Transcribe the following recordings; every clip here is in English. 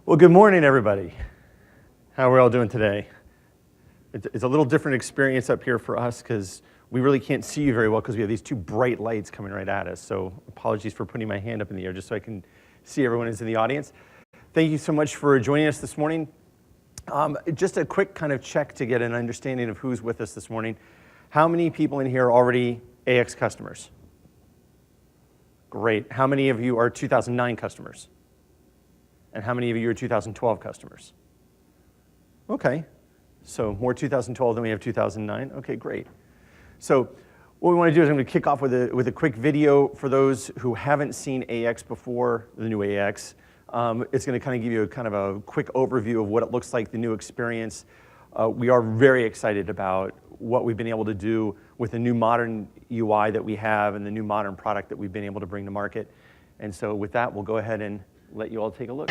Well, good morning, everybody. How are we all doing today? It's a little different experience up here for us because we really can't see you very well because we have these two bright lights coming right at us. So apologies for putting my hand up in the air just so I can see everyone who's in the audience. Thank you so much for joining us this morning. Just a quick kind of check to get an understanding of who's with us this morning. How many people in here are already AX customers? Great. How many of you are 2009 customers? And how many of you are 2012 customers? Okay, so more 2012 than we have 2009. Okay, great. So what we want to do is I'm going to kick off with a quick video for those who haven't seen AX before, the new AX. It's going to kind of give you a quick overview of what it looks like, the new experience. We are very excited about what we've been able to do with the new modern UI that we have and the new modern product that we've been able to bring to market. And so with that, we'll go ahead and let you all take a look.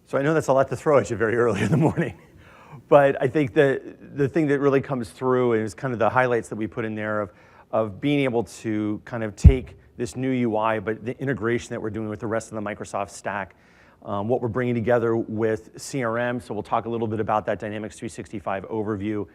So I know that's a lot to throw at you very early in the morning, but I think the thing that really comes through is kind of the highlights that we put in there of being able to kind of take this new UI, but the integration that we're doing with the rest of the Microsoft stack, what we're bringing together with CRM, so we'll talk a little bit about that Dynamics 365 overview.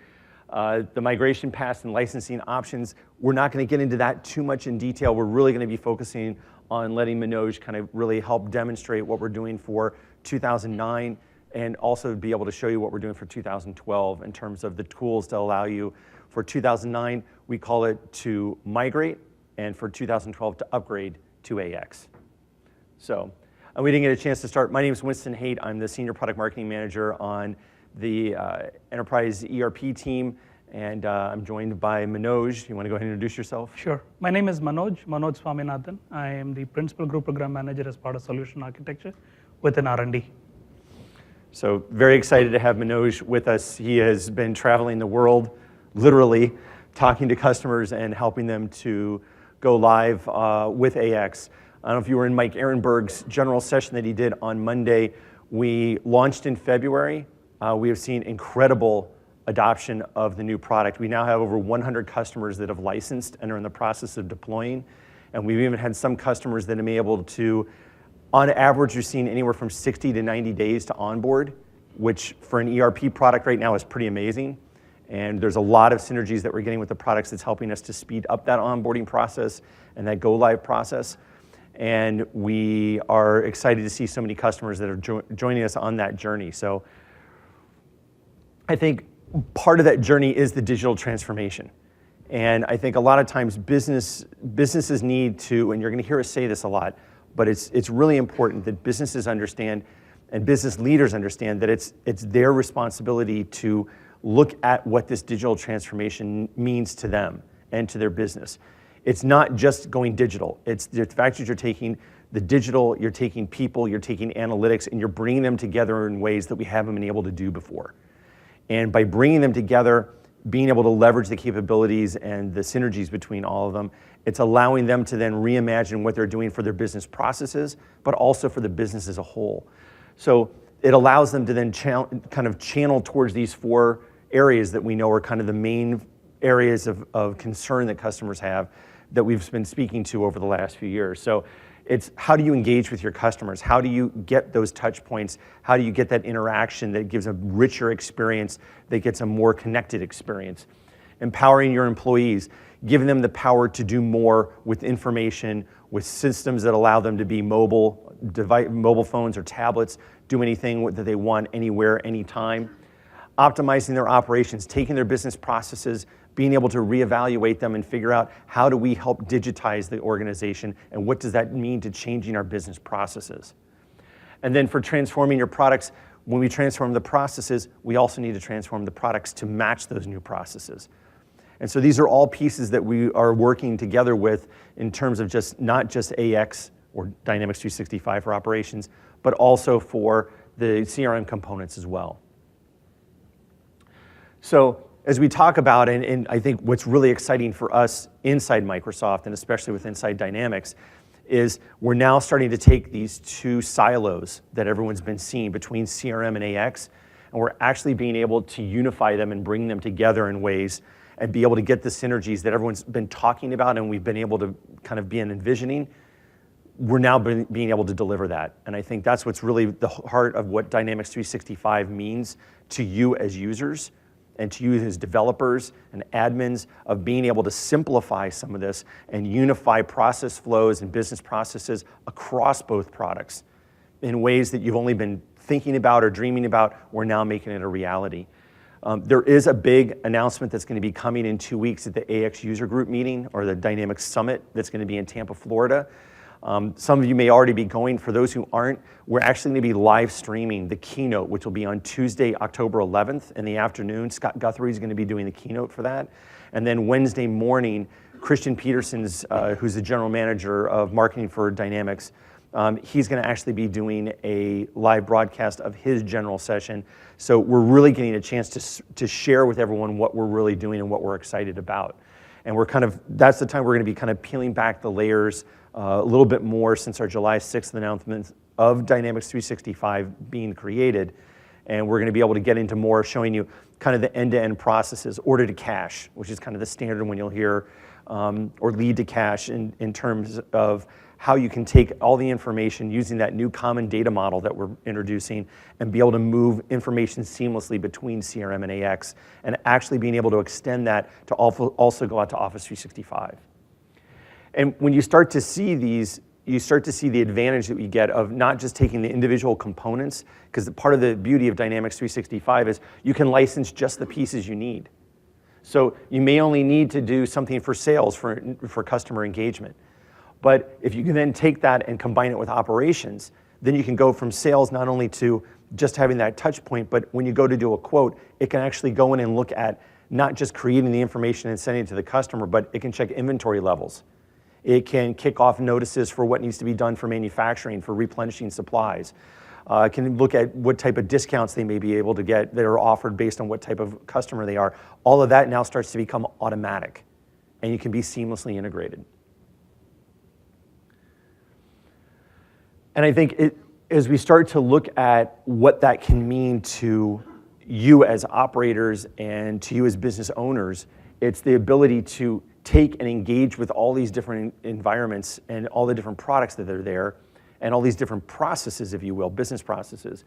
The migration paths and licensing options, we're not going to get into that too much in detail. We're really going to be focusing on letting Manoj kind of really help demonstrate what we're doing for 2009 and also be able to show you what we're doing for 2012 in terms of the tools to allow you. For 2009, we call it to migrate, and for 2012 to upgrade to AX. So we didn't get a chance to start. My name is Winston Haight. I'm the Senior Product Marketing Manager on the Enterprise ERP team, and I'm joined by Manoj. You want to go ahead and introduce yourself? Sure. My name is Manoj Swaminathan. I am the Principal Group Program Manager as part of Solution Architecture within R&D. So very excited to have Manoj with us. He has been traveling the world, literally, talking to customers and helping them to go live with AX. I don't know if you were in Mike Ehrenberg's general session that he did on Monday. We launched in February. We have seen incredible adoption of the new product. We now have over 100 customers that have licensed and are in the process of deploying. And we've even had some customers that have been able to, on average, you're seeing anywhere from 60 to 90 days to onboard, which for an ERP product right now is pretty amazing. And there's a lot of synergies that we're getting with the products that's helping us to speed up that onboarding process and that go live process. And we are excited to see so many customers that are joining us on that journey. So I think part of that journey is the digital transformation. And I think a lot of times businesses need to, and you're going to hear us say this a lot, but it's really important that businesses understand and business leaders understand that it's their responsibility to look at what this digital transformation means to them and to their business. It's not just going digital. It's the fact that you're taking the digital, you're taking people, you're taking analytics, and you're bringing them together in ways that we haven't been able to do before. And by bringing them together, being able to leverage the capabilities and the synergies between all of them, it's allowing them to then reimagine what they're doing for their business processes, but also for the business as a whole. So it allows them to then kind of channel towards these four areas that we know are kind of the main areas of concern that customers have that we've been speaking to over the last few years. So it's how do you engage with your customers? How do you get those touch points? How do you get that interaction that gives a richer experience, that gets a more connected experience? Empowering your employees, giving them the power to do more with information, with systems that allow them to be mobile phones or tablets, do anything that they want anywhere, anytime. Optimizing their operations, taking their business processes, being able to reevaluate them and figure out how do we help digitize the organization and what does that mean to changing our business processes. And then for transforming your products, when we transform the processes, we also need to transform the products to match those new processes. And so these are all pieces that we are working together with in terms of just not just AX or Dynamics 365 for operations, but also for the CRM components as well. So as we talk about, and I think what's really exciting for us inside Microsoft, and especially with inside Dynamics, is we're now starting to take these two silos that everyone's been seeing between CRM and AX, and we're actually being able to unify them and bring them together in ways and be able to get the synergies that everyone's been talking about and we've been able to kind of be envisioning. We're now being able to deliver that. And I think that's what's really the heart of what Dynamics 365 means to you as users and to you as developers and admins, of being able to simplify some of this and unify process flows and business processes across both products in ways that you've only been thinking about or dreaming about. We're now making it a reality. There is a big announcement that's going to be coming in 2 weeks at the AX User Group meeting, or the Dynamics Summit, that's going to be in Tampa, Florida. Some of you may already be going. For those who aren't, we're actually going to be live streaming the keynote, which will be on Tuesday, October 11th in the afternoon. Scott Guthrie is going to be doing the keynote for that. And then Wednesday morning, Christian Peterson's, who's the general manager of marketing for Dynamics, he's going to actually be doing a live broadcast of his general session. So we're really getting a chance to share with everyone what we're really doing and what we're excited about. And that's the time we're going to be kind of peeling back the layers a little bit more since our July 6th announcement of Dynamics 365 being created. And we're going to be able to get into more showing you kind of the end-to-end processes, order to cash, which is kind of the standard one you'll hear, or lead to cash in terms of how you can take all the information using that new common data model that we're introducing and be able to move information seamlessly between CRM and AX, and actually being able to extend that to also go out to Office 365. And when you start to see these, you start to see the advantage that we get of not just taking the individual components, because part of the beauty of Dynamics 365 is you can license just the pieces you need. So you may only need to do something for sales, for customer engagement. But if you can then take that and combine it with operations, then you can go from sales not only to just having that touch point, but when you go to do a quote, it can actually go in and look at not just creating the information and sending it to the customer, but it can check inventory levels. It can kick off notices for what needs to be done for manufacturing, for replenishing supplies. It can look at what type of discounts they may be able to get that are offered based on what type of customer they are. All of that now starts to become automatic, and you can be seamlessly integrated. And I think as we start to look at what that can mean to you as operators and to you as business owners, it's the ability to take and engage with all these different environments and all the different products that are there and all these different processes, if you will, business processes,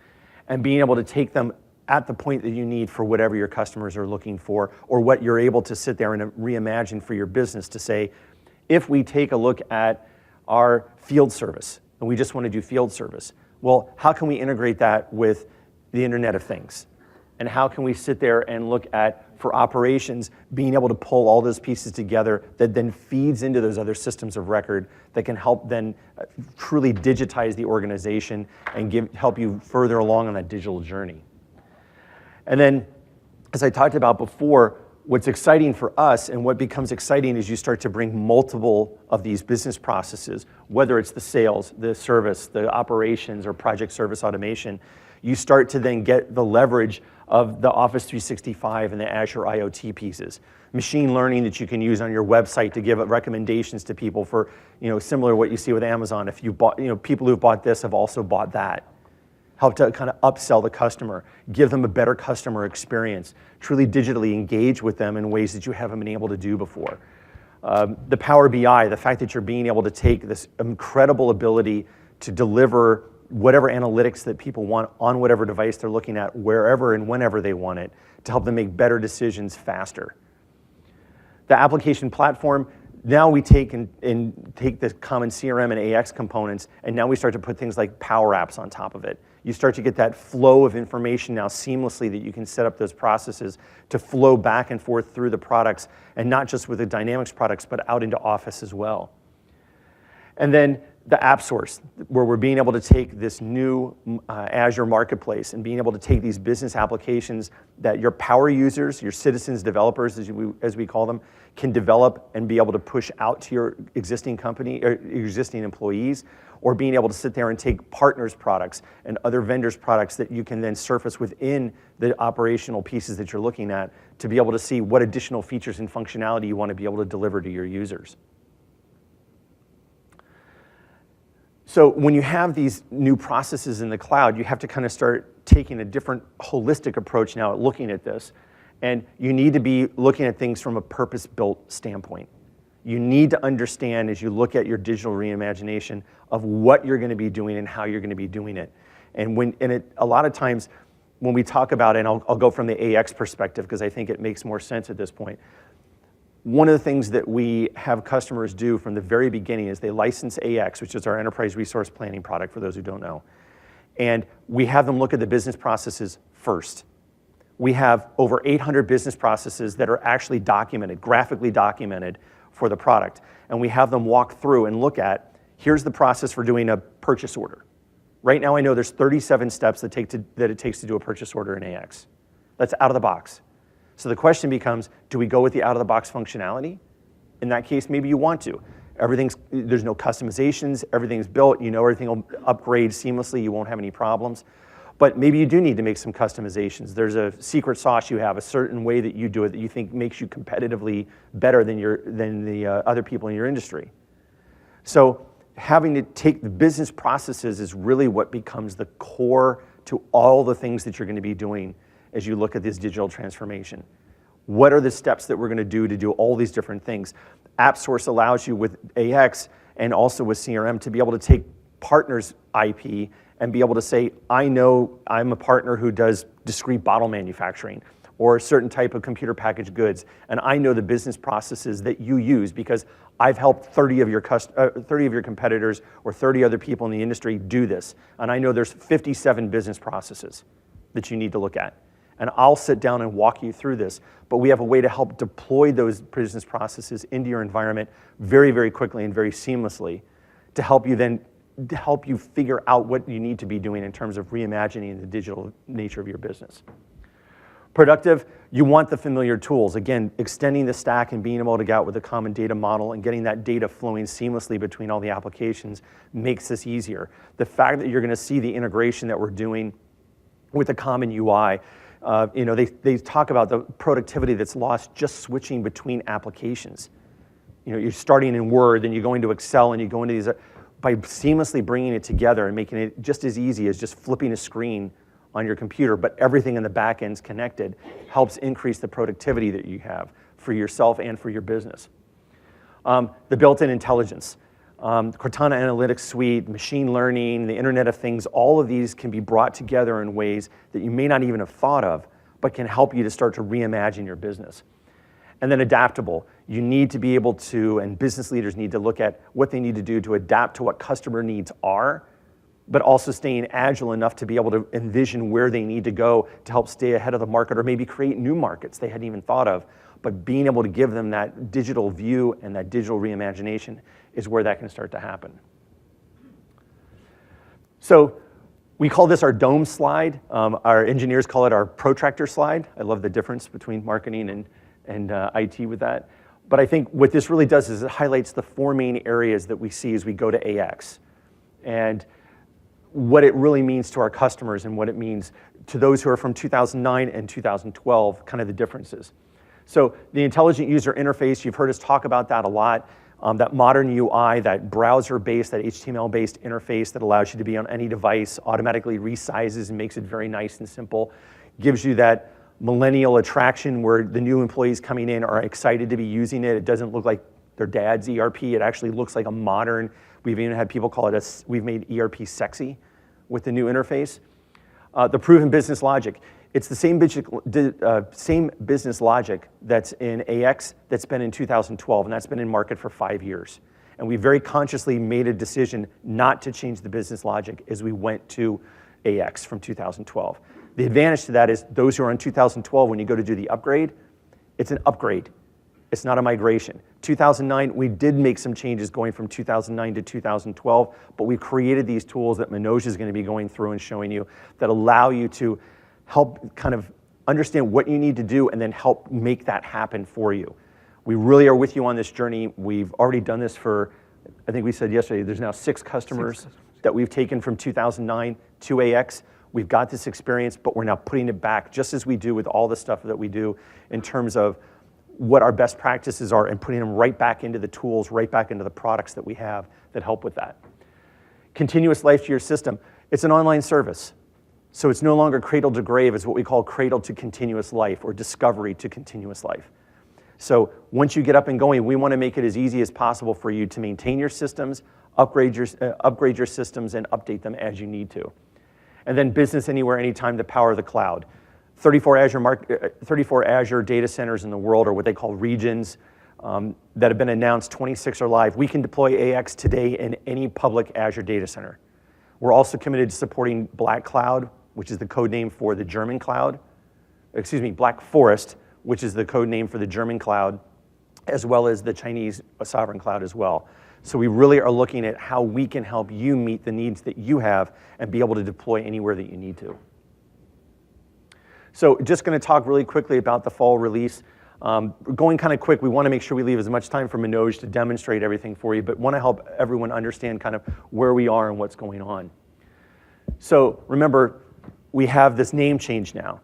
and being able to take them at the point that you need for whatever your customers are looking for, or what you're able to sit there and reimagine for your business to say, if we take a look at our field service, and we just want to do field service, well, how can we integrate that with the Internet of Things? And how can we sit there and look at, for operations, being able to pull all those pieces together that then feeds into those other systems of record that can help then truly digitize the organization and help you further along on that digital journey. And then, as I talked about before, what's exciting for us and what becomes exciting is you start to bring multiple of these business processes, whether it's the sales, the service, the operations, or project service automation. You start to then get the leverage of the Office 365 and the Azure IoT pieces. Machine learning that you can use on your website to give recommendations to people for, similar to what you see with Amazon. If you bought, people who've bought this have also bought that. Help to kind of upsell the customer, give them a better customer experience, truly digitally engage with them in ways that you haven't been able to do before. The Power BI, the fact that you're being able to take this incredible ability to deliver whatever analytics that people want on whatever device they're looking at, wherever and whenever they want it, to help them make better decisions faster. The application platform, now we take the common CRM and AX components, and now we start to put things like Power Apps on top of it. You start to get that flow of information now seamlessly that you can set up those processes to flow back and forth through the products, and not just with the Dynamics products, but out into Office as well. And then the app source, where we're being able to take this new Azure marketplace and being able to take these business applications that your power users, your citizens, developers, as we call them, can develop and be able to push out to your existing company or existing employees, or being able to sit there and take partners' products and other vendors' products that you can then surface within the operational pieces that you're looking at to be able to see what additional features and functionality you want to be able to deliver to your users. So when you have these new processes in the cloud, you have to kind of start taking a different holistic approach now at looking at this. And you need to be looking at things from a purpose-built standpoint. You need to understand as you look at your digital reimagination of what you're going to be doing and how you're going to be doing it. And a lot of times when we talk about it, and I'll go from the AX perspective because I think it makes more sense at this point. One of the things that we have customers do from the very beginning is they license AX, which is our enterprise resource planning product for those who don't know. And we have them look at the business processes first. We have over 800 business processes that are actually documented, graphically documented for the product. And we have them walk through and look at, here's the process for doing a purchase order. Right now I know there's 37 steps that it takes to do a purchase order in AX. That's out of the box. So the question becomes, do we go with the out-of-the-box functionality? In that case, maybe you want to. There's no customizations, everything's built, you know everything will upgrade seamlessly, you won't have any problems. But maybe you do need to make some customizations. There's a secret sauce you have, a certain way that you do it that you think makes you competitively better than the other people in your industry. So having to take the business processes is really what becomes the core to all the things that you're going to be doing as you look at this digital transformation. What are the steps that we're going to do all these different things? AppSource allows you with AX and also with CRM to be able to take partners' IP and be able to say, I know I'm a partner who does discrete bottle manufacturing or a certain type of computer packaged goods, and I know the business processes that you use because I've helped 30 of your competitors or 30 other people in the industry do this, and I know there's 57 business processes that you need to look at. And I'll sit down and walk you through this, but we have a way to help deploy those business processes into your environment very, very quickly and very seamlessly to help you figure out what you need to be doing in terms of reimagining the digital nature of your business. Productive, you want the familiar tools. Again, extending the stack and being able to get out with a common data model and getting that data flowing seamlessly between all the applications makes this easier. The fact that you're going to see the integration that we're doing with a common UI, they talk about the productivity that's lost just switching between applications. You're starting in Word, then you go into Excel, and you go into these. By seamlessly bringing it together and making it just as easy as just flipping a screen on your computer, but everything in the back end's connected, helps increase the productivity that you have for yourself and for your business. The built-in intelligence. Cortana Analytics Suite, machine learning, the Internet of Things, all of these can be brought together in ways that you may not even have thought of, but can help you to start to reimagine your business. And then adaptable. You need to be able to, and business leaders need to look at what they need to do to adapt to what customer needs are, but also staying agile enough to be able to envision where they need to go to help stay ahead of the market or maybe create new markets they hadn't even thought of. But being able to give them that digital view and that digital reimagination is where that can start to happen. So we call this our dome slide. Our engineers call it our protractor slide. I love the difference between marketing and IT with that. But I think what this really does is it highlights the four main areas that we see as we go to AX and what it really means to our customers and what it means to those who are from 2009 and 2012, kind of the differences. So the intelligent user interface, you've heard us talk about that a lot. That modern UI, that browser-based, that HTML-based interface that allows you to be on any device, automatically resizes and makes it very nice and simple, gives you that millennial attraction where the new employees coming in are excited to be using it. It doesn't look like their dad's ERP. It actually looks like a modern, we've even had people call it we've made ERP sexy with the new interface. The proven business logic. It's the same business logic that's in AX that's been in 2012, and that's been in market for 5 years. And we very consciously made a decision not to change the business logic as we went to AX from 2012. The advantage to that is those who are in 2012, when you go to do the upgrade, it's an upgrade. It's not a migration. 2009, we did make some changes going from 2009 to 2012, but we created these tools that Manoj is going to be going through and showing you that allow you to help kind of understand what you need to do and then help make that happen for you. We really are with you on this journey. We've already done this for, I think we said yesterday, there's now 6 customers that we've taken from 2009 to AX. We've got this experience, but we're now putting it back, just as we do with all the stuff that we do in terms of what our best practices are and putting them right back into the tools, right back into the products that we have that help with that. Continuous life to your system. It's an online service. So it's no longer cradle to grave. It's what we call cradle to continuous life or discovery to continuous life. So once you get up and going, we want to make it as easy as possible for you to maintain your systems, upgrade your systems, and update them as you need to. And then business anywhere, anytime, the power of the cloud. 34 Azure data centers in the world, or what they call regions, that have been announced. 26 are live. We can deploy AX today in any public Azure data center. We're also committed to supporting Black Cloud, which is the code name for the German cloud. Excuse me, Black Forest, which is the code name for the German cloud, as well as the Chinese sovereign cloud as well. So we really are looking at how we can help you meet the needs that you have and be able to deploy anywhere that you need to. So just going to talk really quickly about the fall release. Going kind of quick, we want to make sure we leave as much time for Manoj to demonstrate everything for you, but want to help everyone understand kind of where we are and what's going on. So remember, we have this name change now.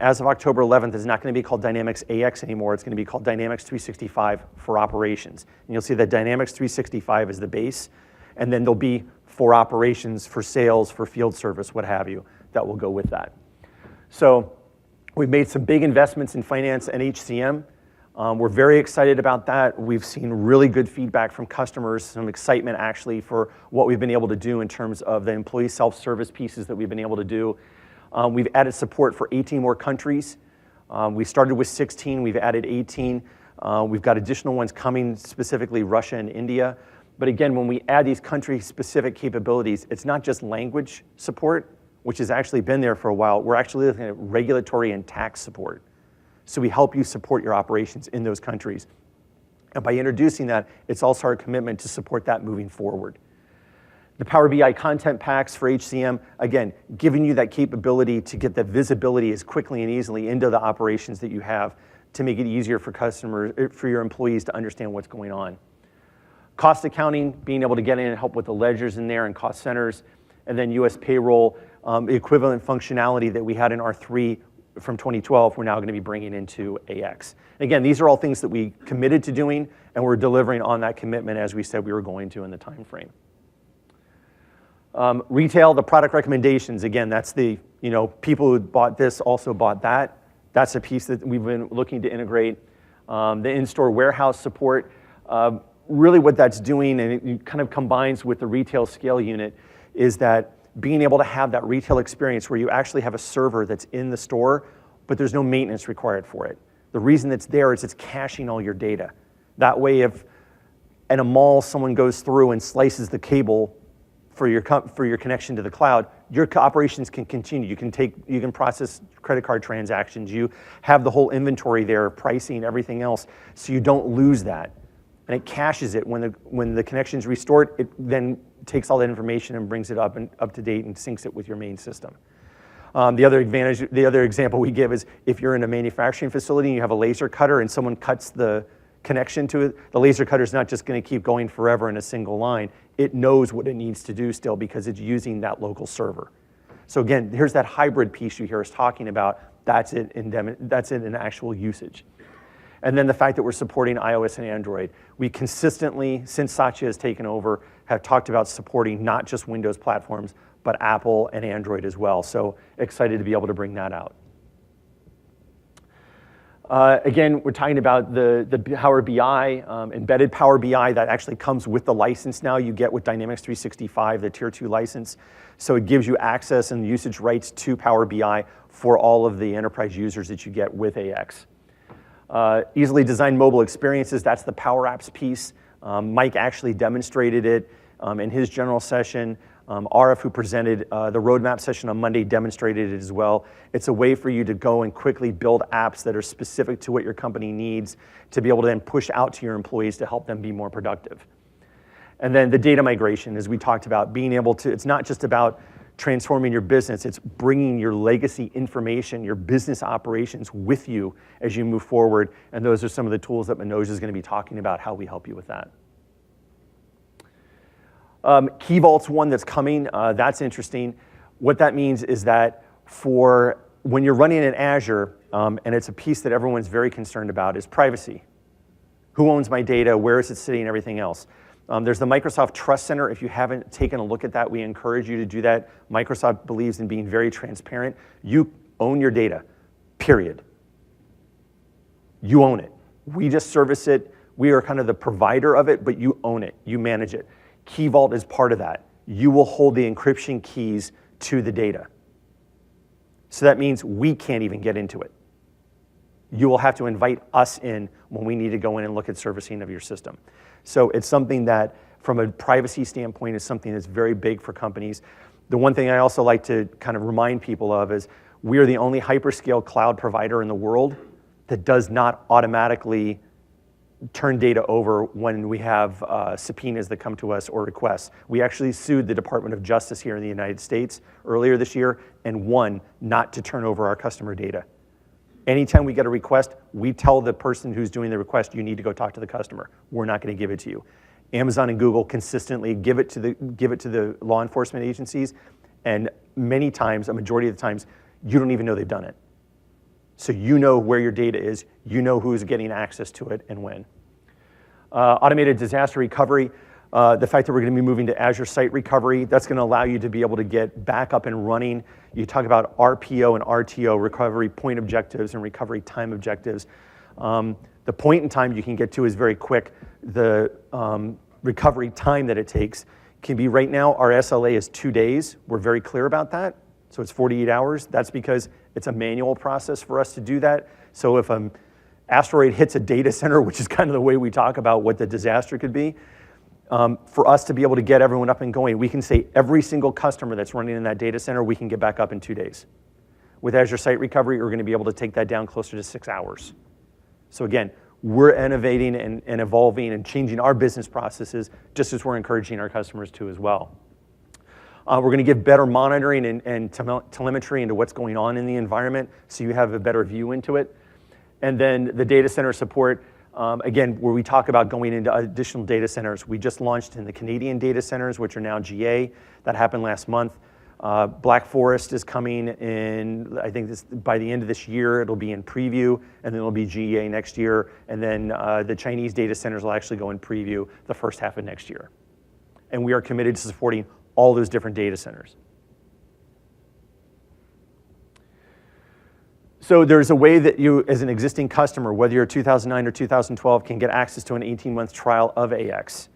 As of October 11th, it's not going to be called Dynamics AX anymore. It's going to be called Dynamics 365 for Operations. And you'll see that Dynamics 365 is the base, and then there'll be for operations, for sales, for field service, what have you, that will go with that. So we've made some big investments in finance and HCM. We're very excited about that. We've seen really good feedback from customers, some excitement actually for what we've been able to do in terms of the employee self-service pieces that we've been able to do. We've added support for 18 more countries. We started with 16, we've added 18. We've got additional ones coming, specifically Russia and India. But again, when we add these country-specific capabilities, it's not just language support, which has actually been there for a while. We're actually looking at regulatory and tax support. So we help you support your operations in those countries. And by introducing that, it's also our commitment to support that moving forward. The Power BI content packs for HCM, again, giving you that capability to get the visibility as quickly and easily into the operations that you have to make it easier for customers, for your employees to understand what's going on. Cost accounting, being able to get in and help with the ledgers in there and cost centers, and then US payroll, equivalent functionality that we had in R3 from 2012, we're now going to be bringing into AX. Again, these are all things that we committed to doing, and we're delivering on that commitment as we said we were going to in the time frame. Retail, the product recommendations, again, that's the, people who bought this also bought that. That's a piece that we've been looking to integrate. The in-store warehouse support, really what that's doing, and it kind of combines with the retail scale unit, is that being able to have that retail experience where you actually have a server that's in the store, but there's no maintenance required for it. The reason it's there is it's caching all your data. That way, if in a mall someone goes through and slices the cable for your connection to the cloud, your operations can continue. You can process credit card transactions. You have the whole inventory there, pricing, everything else, so you don't lose that. And it caches it when the connection's restored. It then takes all that information and brings it up to date and syncs it with your main system. The other example we give is if you're in a manufacturing facility and you have a laser cutter and someone cuts the connection to it, the laser cutter is not just going to keep going forever in a single line. It knows what it needs to do still because it's using that local server. So again, here's that hybrid piece you hear us talking about. That's it in actual usage. And then the fact that we're supporting iOS and Android. We consistently, since Satya has taken over, have talked about supporting not just Windows platforms, but Apple and Android as well. So excited to be able to bring that out. Again, we're talking about the Power BI, embedded Power BI that actually comes with the license now you get with Dynamics 365, the Tier 2 license. So it gives you access and usage rights to Power BI for all of the enterprise users that you get with AX. Easily designed mobile experiences, that's the Power Apps piece. Mike actually demonstrated it in his general session. RF, who presented the roadmap session on Monday, demonstrated it as well. It's a way for you to go and quickly build apps that are specific to what your company needs to be able to then push out to your employees to help them be more productive. And then the data migration, as we talked about, being able to, it's not just about transforming your business, it's bringing your legacy information, your business operations with you as you move forward. And those are some of the tools that Manoj is going to be talking about, how we help you with that. Key Vault's one that's coming, that's interesting. What that means is that for when you're running in Azure, and it's a piece that everyone's very concerned about, is privacy. Who owns my data? Where is it sitting? Everything else. There's the Microsoft Trust Center. If you haven't taken a look at that, we encourage you to do that. Microsoft believes in being very transparent. You own your data, period. You own it. We just service it. We are kind of the provider of it, but you own it. You manage it. Key Vault is part of that. You will hold the encryption keys to the data. So that means we can't even get into it. You will have to invite us in when we need to go in and look at servicing of your system. So it's something that, from a privacy standpoint, is something that's very big for companies. The one thing I also like to kind of remind people of is we are the only hyperscale cloud provider in the world that does not automatically turn data over when we have subpoenas that come to us or requests. We actually sued the Department of Justice here in the United States earlier this year and won not to turn over our customer data. Anytime we get a request, we tell the person who's doing the request, you need to go talk to the customer. We're not going to give it to you. Amazon and Google consistently give it to the law enforcement agencies, and many times, a majority of the times, you don't even know they've done it. So you know where your data is, you know who's getting access to it and when. Automated disaster recovery, the fact that we're going to be moving to Azure Site Recovery, that's going to allow you to be able to get back up and running. You talk about RPO and RTO, recovery point objectives and recovery time objectives. The point in time you can get to is very quick. The recovery time that it takes can be, right now, our SLA is 2 days. We're very clear about that. So it's 48 hours. That's because it's a manual process for us to do that. So if an asteroid hits a data center, which is kind of the way we talk about what the disaster could be, for us to be able to get everyone up and going, we can say every single customer that's running in that data center, we can get back up in 2 days. With Azure Site Recovery, we're going to be able to take that down closer to 6 hours. So again, we're innovating and evolving and changing our business processes just as we're encouraging our customers to as well. We're going to give better monitoring and telemetry into what's going on in the environment so you have a better view into it. And then the data center support, again, where we talk about going into additional data centers. We just launched in the Canadian data centers, which are now GA. That happened last month. Black Forest is coming in, I think by the end of this year, it'll be in preview, and then it'll be GA next year. And then the Chinese data centers will actually go in preview the first half of next year. And we are committed to supporting all those different data centers. So there's a way that you, as an existing customer, whether you're 2009 or 2012, can get access to an 18-month trial of AX.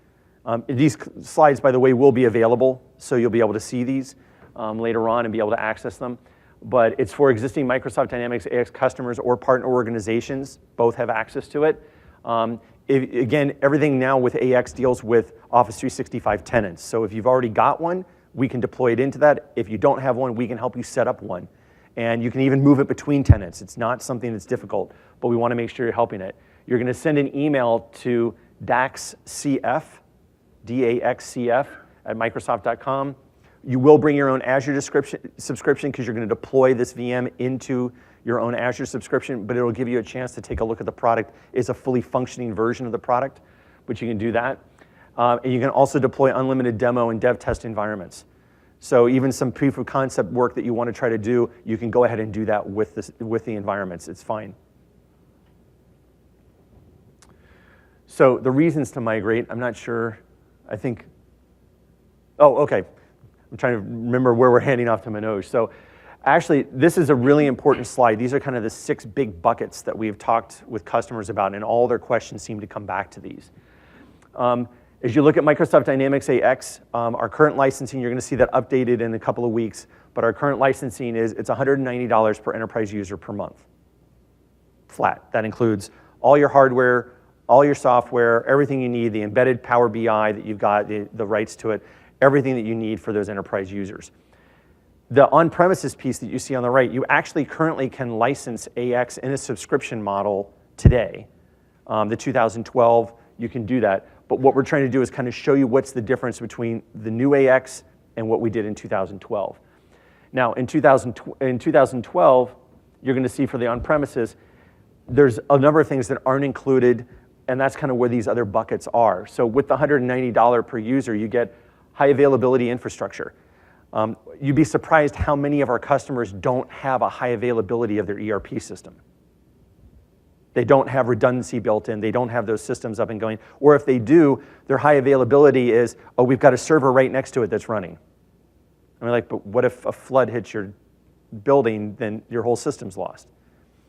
These slides, by the way, will be available, so you'll be able to see these later on and be able to access them. But it's for existing Microsoft Dynamics AX customers or partner organizations. Both have access to it. Again, everything now with AX deals with Office 365 tenants. So if you've already got one, we can deploy it into that. If you don't have one, we can help you set up one. And you can even move it between tenants. It's not something that's difficult, but we want to make sure you're helping it. You're going to send an email to daxcf, DAXCF, at Microsoft.com. You will bring your own Azure subscription because you're going to deploy this VM into your own Azure subscription, but it'll give you a chance to take a look at the product. It's a fully functioning version of the product, but you can do that. And you can also deploy unlimited demo and dev test environments. So even some proof of concept work that you want to try to do, you can go ahead and do that with the environments. It's fine. So the reasons to migrate, I'm not sure. I think, oh, okay. I'm trying to remember where we're handing off to Manoj. So actually, this is a really important slide. These are kind of the 6 big buckets that we've talked with customers about, and all their questions seem to come back to these. As you look at Microsoft Dynamics AX, our current licensing, you're going to see that updated in a couple of weeks, but our current licensing is it's $190 per enterprise user per month. Flat. That includes all your hardware, all your software, everything you need, the embedded Power BI that you've got, the rights to it. everything that you need for those enterprise users. The on-premises piece that you see on the right, you actually currently can license AX in a subscription model today. The 2012, you can do that. But what we're trying to do is kind of show you what's the difference between the new AX and what we did in 2012. Now, in 2012, you're going to see for the on-premises, there's a number of things that aren't included, and that's kind of where these other buckets are. So with the $190 per user, you get high availability infrastructure. You'd be surprised how many of our customers don't have a high availability of their ERP system. They don't have redundancy built in. They don't have those systems up and going. Or if they do, their high availability is, oh, we've got a server right next to it that's running. And we're like, but what if a flood hits your building, then your whole system's lost?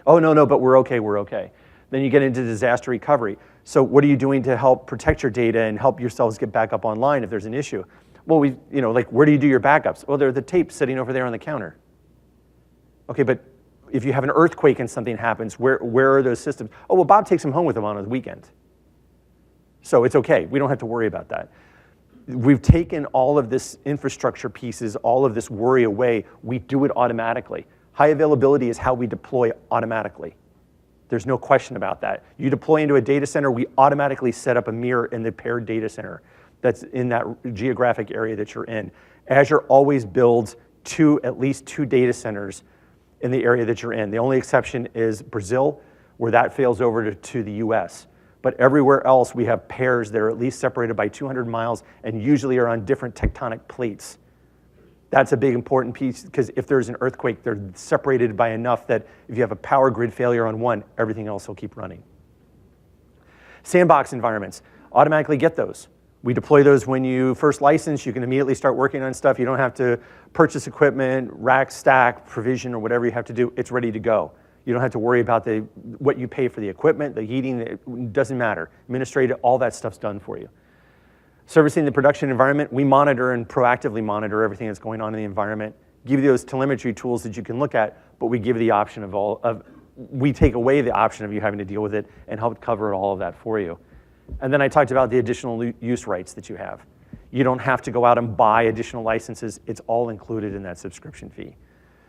Oh, no, but we're okay. Then you get into disaster recovery. So what are you doing to help protect your data and help yourselves get back up online if there's an issue? Well, where do you do your backups? Well, they're the tapes sitting over there on the counter. Okay, but if you have an earthquake and something happens, where are those systems? Oh, well, Bob takes them home with him on the weekend. So it's okay, we don't have to worry about that. We've taken all of this infrastructure pieces, all of this worry away, we do it automatically. High availability is how we deploy automatically. There's no question about that. You deploy into a data center, we automatically set up a mirror in the paired data center that's in that geographic area that you're in. Azure always builds at least two data centers in the area that you're in. The only exception is Brazil, where that fails over to the US. But everywhere else, we have pairs that are at least separated by 200 miles and usually are on different tectonic plates. That's a big important piece because if there's an earthquake, they're separated by enough that if you have a power grid failure on one, everything else will keep running. Sandbox environments, automatically get those. We deploy those when you first license. You can immediately start working on stuff. You don't have to purchase equipment, rack, stack, provision, or whatever you have to do. It's ready to go. You don't have to worry about what you pay for the equipment, the heating, it doesn't matter. Administrative, all that stuff's done for you. Servicing the production environment, we monitor and proactively monitor everything that's going on in the environment, give you those telemetry tools that you can look at, but we give you the option we take away the option of you having to deal with it and help cover all of that for you. And then I talked about the additional use rights that you have. You don't have to go out and buy additional licenses. It's all included in that subscription fee.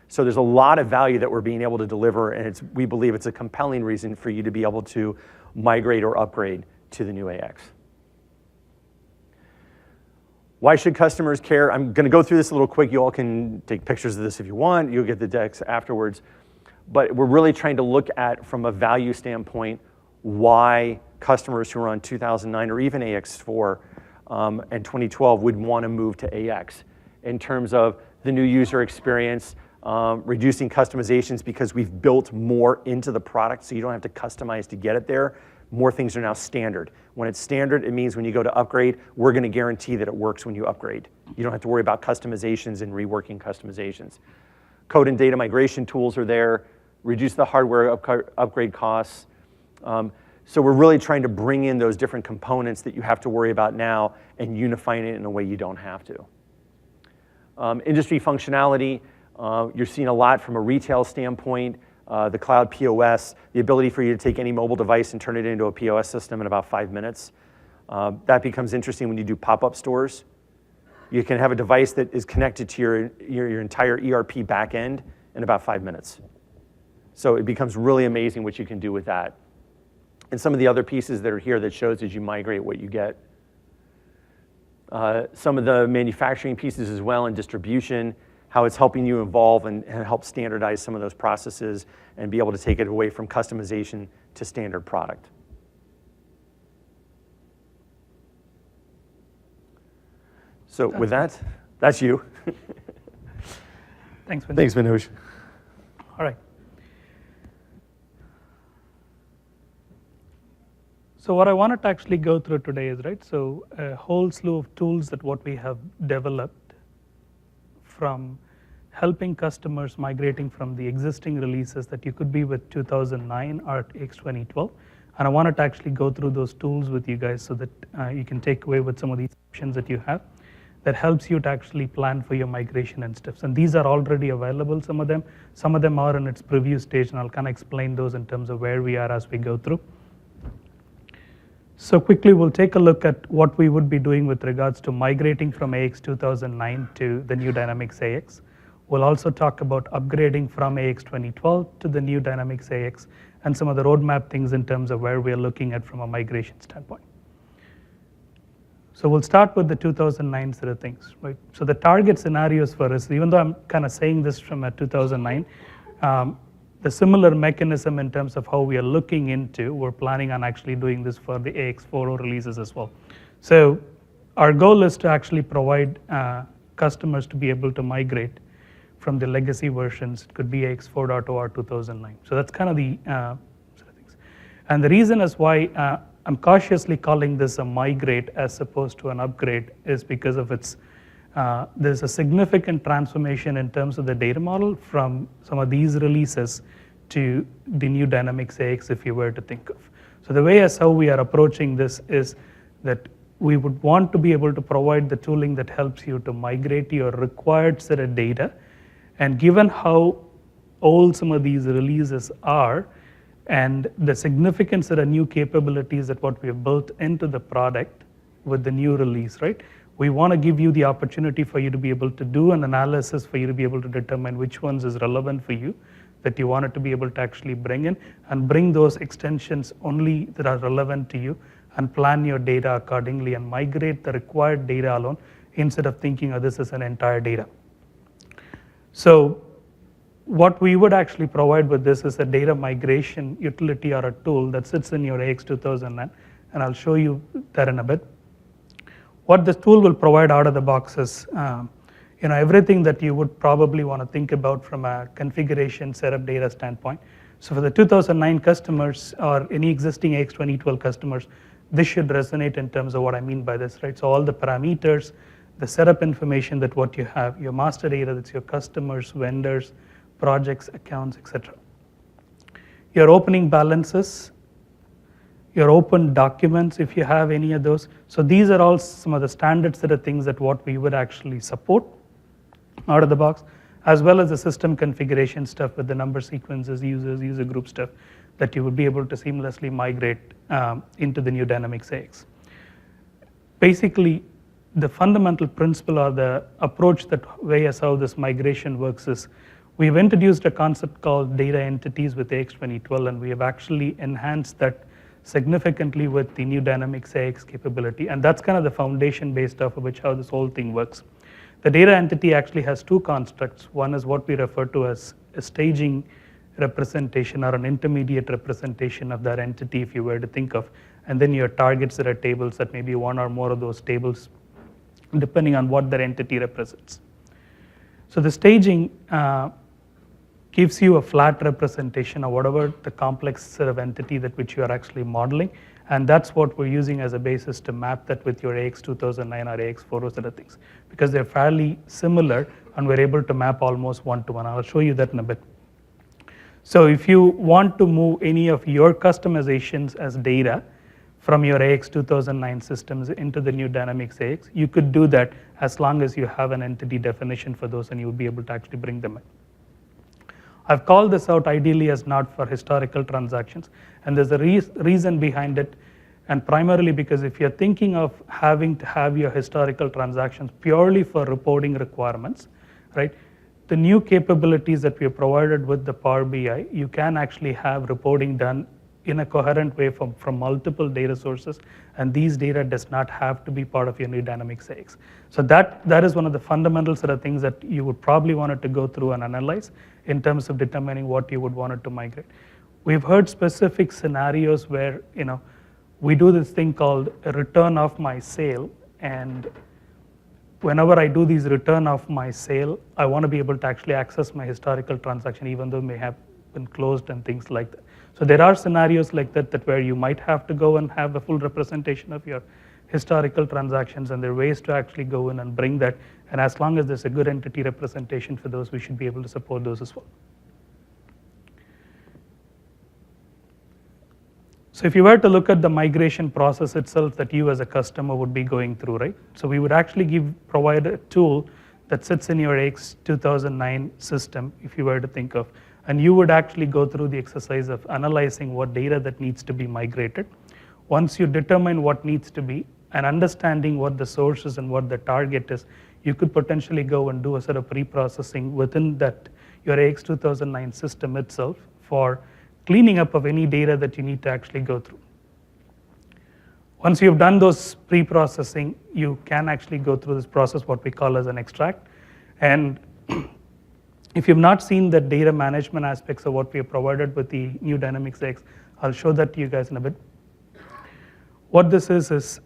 So there's a lot of value that we're being able to deliver, and we believe it's a compelling reason for you to be able to migrate or upgrade to the new AX. Why should customers care? I'm going to go through this a little quick. You all can take pictures of this if you want. You'll get the decks afterwards. But we're really trying to look at, from a value standpoint, why customers who are on 2009 or even AX4 and 2012 would want to move to AX in terms of the new user experience, reducing customizations because we've built more into the product so you don't have to customize to get it there. More things are now standard. When it's standard, it means when you go to upgrade, we're going to guarantee that it works when you upgrade. You don't have to worry about customizations and reworking customizations. Code and data migration tools are there, reduce the hardware upgrade costs. So we're really trying to bring in those different components that you have to worry about now and unifying it in a way you don't have to. Industry functionality, you're seeing a lot from a retail standpoint. The cloud POS, the ability for you to take any mobile device and turn it into a POS system in about 5 minutes. That becomes interesting when you do pop-up stores. You can have a device that is connected to your entire ERP backend in about 5 minutes. So it becomes really amazing what you can do with that. And some of the other pieces that are here that shows as you migrate what you get. Some of the manufacturing pieces as well and distribution, how it's helping you evolve and help standardize some of those processes and be able to take it away from customization to standard product. So with that, that's you. Thanks, Manoj. Thanks, Manoj. All right. So what I wanted to actually go through today is, so a whole slew of tools that what we have developed from helping customers migrating from the existing releases that you could be with 2009 or AX 2012. And I wanted to actually go through those tools with you guys so that you can take away with some of these options that you have that helps you to actually plan for your migration and steps. And these are already available, some of them are in its preview stage, and I'll kind of explain those in terms of where we are as we go through. So quickly, we'll take a look at what we would be doing with regards to migrating from AX 2009 to the new Dynamics AX. We'll also talk about upgrading from AX 2012 to the new Dynamics AX and some of the roadmap things in terms of where we're looking at from a migration standpoint. So we'll start with the 2009 set of things, right? So the target scenarios for us, even though I'm kind of saying this from a 2009, the similar mechanism in terms of how we are looking into, we're planning on actually doing this for the AX40 releases as well. So our goal is to actually provide customers to be able to migrate from the legacy versions. It could be AX4.0 or 2009. So that's kind of the sort of things. And the reason is why I'm cautiously calling this a migrate as opposed to an upgrade is because of its there's a significant transformation in terms of the data model from some of these releases to the new Dynamics AX if you were to think of. So the way as how we are approaching this is that we would want to be able to provide the tooling that helps you to migrate your required set of data. And given how old some of these releases are and the significant set of new capabilities that what we have built into the product with the new release, right? We want to give you the opportunity for you to be able to do an analysis, for you to be able to determine which ones is relevant for you, that you wanted to be able to actually bring in and bring those extensions only that are relevant to you and plan your data accordingly and migrate the required data alone instead of thinking of this as an entire data. So what we would actually provide with this is a data migration utility or a tool that sits in your AX 2009, and I'll show you that in a bit. What this tool will provide out of the box is everything that you would probably want to think about from a configuration setup data standpoint. So for the 2009 customers or any existing AX 2012 customers, this should resonate in terms of what I mean by this, right? So all the parameters, the setup information that what you have, your master data, that's your customers, vendors, projects, accounts, etc. Your opening balances, your open documents, if you have any of those. So these are all some of the standard set of things that what we would actually support out of the box, as well as the system configuration stuff with the number sequences, users, user group stuff that you would be able to seamlessly migrate into the new Dynamics AX. Basically, the fundamental principle or the approach that way as how this migration works is we've introduced a concept called data entities with AX 2012, and we have actually enhanced that significantly with the new Dynamics AX capability, and that's kind of the foundation based off of which how this whole thing works. The data entity actually has two constructs. One is what we refer to as a staging representation or an intermediate representation of that entity if you were to think of, and then your targets that are tables that may be one or more of those tables depending on what that entity represents. So the staging gives you a flat representation of whatever the complex set of entity that which you are actually modeling, and that's what we're using as a basis to map that with your AX 2009 or AX40 set of things, because they're fairly similar and we're able to map almost one-to-one. I'll show you that in a bit. So if you want to move any of your customizations as data from your AX 2009 systems into the new Dynamics AX, you could do that as long as you have an entity definition for those and you would be able to actually bring them in. I've called this out ideally as not for historical transactions, and there's a reason behind it, and primarily because if you're thinking of having to have your historical transactions purely for reporting requirements, right? The new capabilities that we have provided with the Power BI, you can actually have reporting done in a coherent way from multiple data sources, and these data does not have to be part of your new Dynamics AX. So that is one of the fundamental sort of things that you would probably want it to go through and analyze in terms of determining what you would want it to migrate. We've heard specific scenarios where we do this thing called a return of my sale, and whenever I do these return of my sale, I want to be able to actually access my historical transaction even though it may have been closed and things like that. So there are scenarios like that where you might have to go and have a full representation of your historical transactions, and there are ways to actually go in and bring that, and as long as there's a good entity representation for those, we should be able to support those as well. So if you were to look at the migration process itself that you as a customer would be going through, right? So we would actually provide a tool that sits in your AX 2009 system, if you were to think of, and you would actually go through the exercise of analyzing what data that needs to be migrated. Once you determine what needs to be and understanding what the source is and what the target is, you could potentially go and do a set of pre-processing within that your AX 2009 system itself for cleaning up of any data that you need to actually go through. Once you've done those pre-processing, you can actually go through this process, what we call as an extract. And if you've not seen the data management aspects of what we have provided with the new Dynamics AX, I'll show that to you guys in a bit. What this is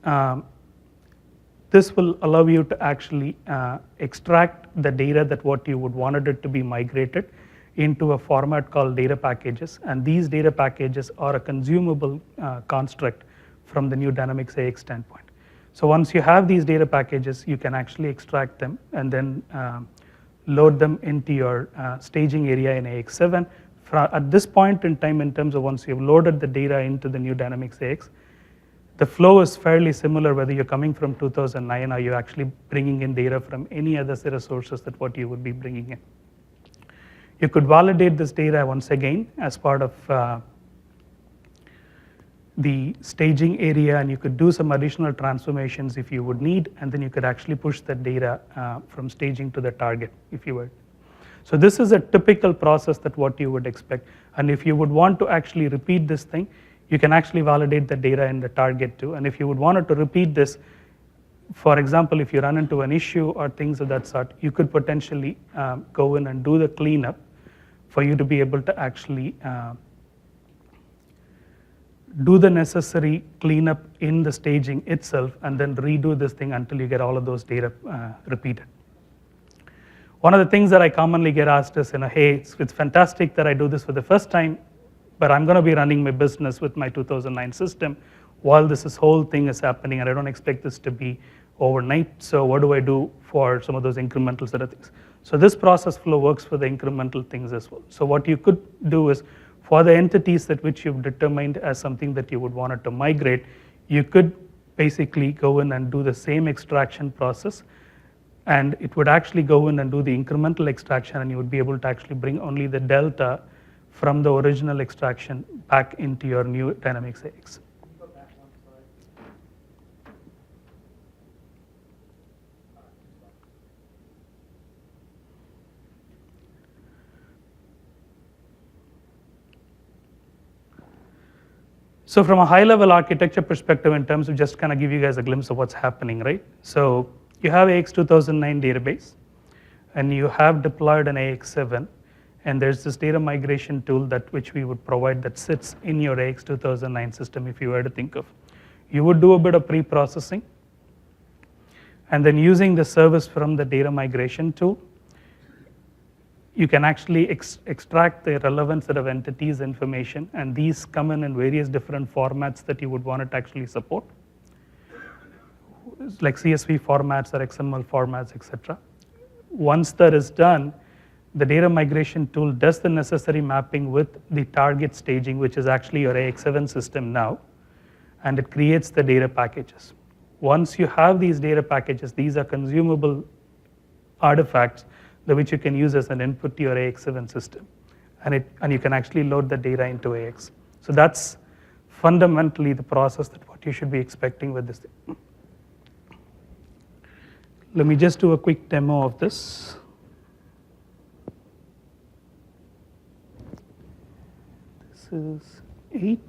this will allow you to actually extract the data that what you would wanted it to be migrated into a format called data packages. And these data packages are a consumable construct from the new Dynamics AX standpoint. So once you have these data packages, you can actually extract them and then load them into your staging area in AX7. At this point in time, in terms of once you've loaded the data into the new Dynamics AX, the flow is fairly similar whether you're coming from 2009 or you're actually bringing in data from any other set of sources that what you would be bringing in. You could validate this data once again as part of the staging area, and you could do some additional transformations if you would need, and then you could actually push the data from staging to the target if you would. So this is a typical process that what you would expect, and if you would want to actually repeat this thing, you can actually validate the data in the target too. And if you would want to repeat this, for example, if you run into an issue or things of that sort, you could potentially go in and do the cleanup for you to be able to actually do the necessary cleanup in the staging itself and then redo this thing until you get all of those data repeated. One of the things that I commonly get asked is, hey, it's fantastic that I do this for the first time, but I'm going to be running my business with my 2009 system while this whole thing is happening, and I don't expect this to be overnight. So what do I do for some of those incremental set of things? So this process flow works for the incremental things as well. So what you could do is, for the entities that which you've determined as something that you would want it to migrate, you could basically go in and do the same extraction process, and it would actually go in and do the incremental extraction, and you would be able to actually bring only the delta from the original extraction back into your new Dynamics AX. So from a high-level architecture perspective, in terms of just kind of give you guys a glimpse of what's happening, right? So you have AX 2009 database, and you have deployed an AX7, and there's this data migration tool that which we would provide that sits in your AX 2009 system if you were to think of. You would do a bit of pre-processing, and then using the service from the data migration tool, you can actually extract the relevant set of entities information, and these come in various different formats that you would want it to actually support, like CSV formats or XML formats, etc. Once that is done, the data migration tool does the necessary mapping with the target staging, which is actually your AX7 system now, and it creates the data packages. Once you have these data packages, these are consumable artifacts that which you can use as an input to your AX7 system, and you can actually load the data into AX. So that's fundamentally the process that what you should be expecting with this thing. Let me just do a quick demo of this. This is 8.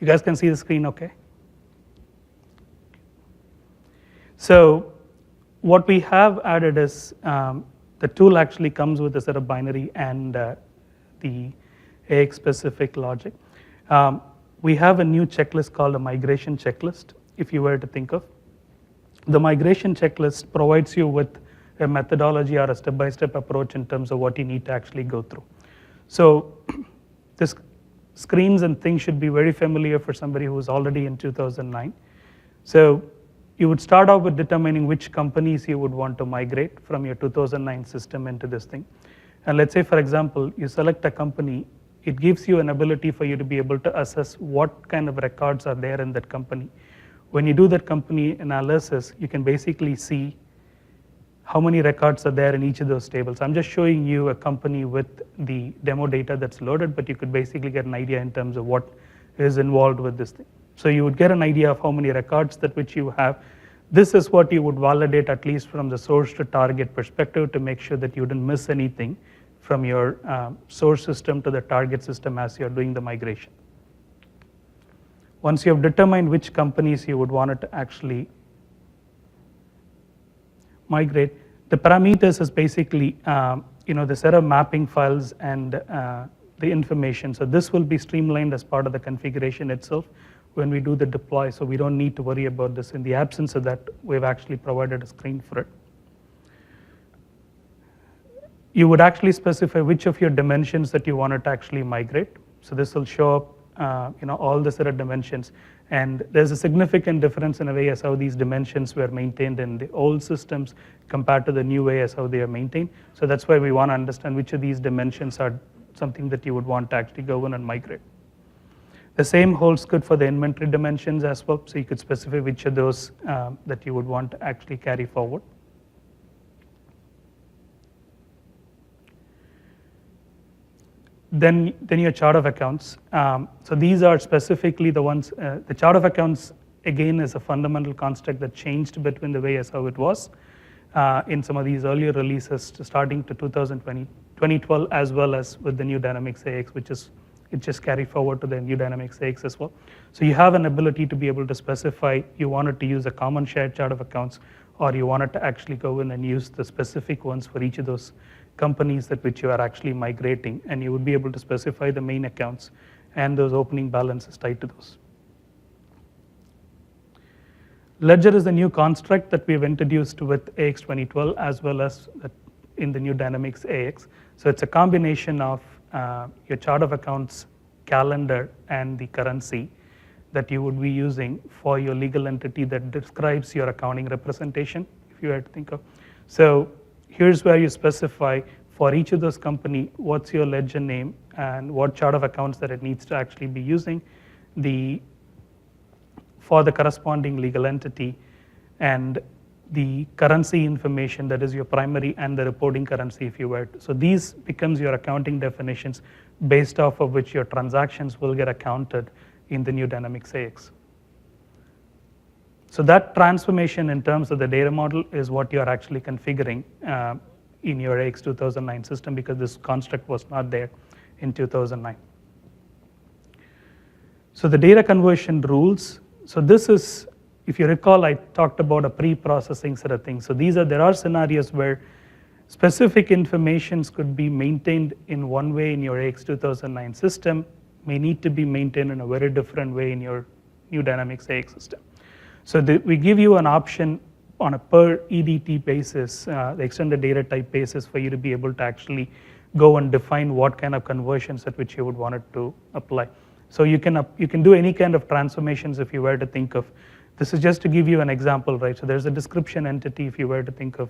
You guys can see the screen okay? So what we have added is the tool actually comes with a set of binary and the AX-specific logic. We have a new checklist called a migration checklist, if you were to think of. The migration checklist provides you with a methodology or a step-by-step approach in terms of what you need to actually go through. So this screens and things should be very familiar for somebody who is already in 2009. So you would start off with determining which companies you would want to migrate from your 2009 system into this thing. And let's say, for example, you select a company, it gives you an ability for you to be able to assess what kind of records are there in that company. When you do that company analysis, you can basically see how many records are there in each of those tables. I'm just showing you a company with the demo data that's loaded, but you could basically get an idea in terms of what is involved with this thing. So you would get an idea of how many records that which you have. This is what you would validate, at least from the source to target perspective, to make sure that you didn't miss anything from your source system to the target system as you're doing the migration. Once you have determined which companies you would want it to actually migrate, the parameters is basically the set of mapping files and the information. So this will be streamlined as part of the configuration itself when we do the deploy, so we don't need to worry about this. In the absence of that, we've actually provided a screen for it. You would actually specify which of your dimensions that you wanted to actually migrate. So this will show up all the set of dimensions, and there's a significant difference in a way as how these dimensions were maintained in the old systems compared to the new way as how they are maintained. So that's why we want to understand which of these dimensions are something that you would want to actually go in and migrate. The same holds good for the inventory dimensions as well, so you could specify which of those that you would want to actually carry forward. Then your chart of accounts. So these are specifically the ones, the chart of accounts again is a fundamental construct that changed between the way as how it was in some of these earlier releases starting to 2012, as well as with the new Dynamics AX, which is it just carried forward to the new Dynamics AX as well. So you have an ability to be able to specify you wanted to use a common shared chart of accounts, or you wanted to actually go in and use the specific ones for each of those companies that which you are actually migrating, and you would be able to specify the main accounts and those opening balances tied to those. Ledger is the new construct that we've introduced with AX 2012 as well as in the new Dynamics AX. So it's a combination of your chart of accounts, calendar, and the currency that you would be using for your legal entity that describes your accounting representation, if you had to think of. So here's where you specify for each of those company, what's your ledger name and what chart of accounts that it needs to actually be using for the corresponding legal entity, and the currency information that is your primary and the reporting currency if you were to. So these becomes your accounting definitions based off of which your transactions will get accounted in the new Dynamics AX. So that transformation in terms of the data model is what you're actually configuring in your AX 2009 system, because this construct was not there in 2009. So the data conversion rules. So this is, if you recall, I talked about a pre-processing set of things. So there are scenarios where specific informations could be maintained in one way in your AX 2009 system, may need to be maintained in a very different way in your new Dynamics AX system. So we give you an option on a per EDT basis, the extended data type basis, for you to be able to actually go and define what kind of conversions at which you would want it to apply. So you can do any kind of transformations if you were to think of. This is just to give you an example, right? So there's a description entity if you were to think of.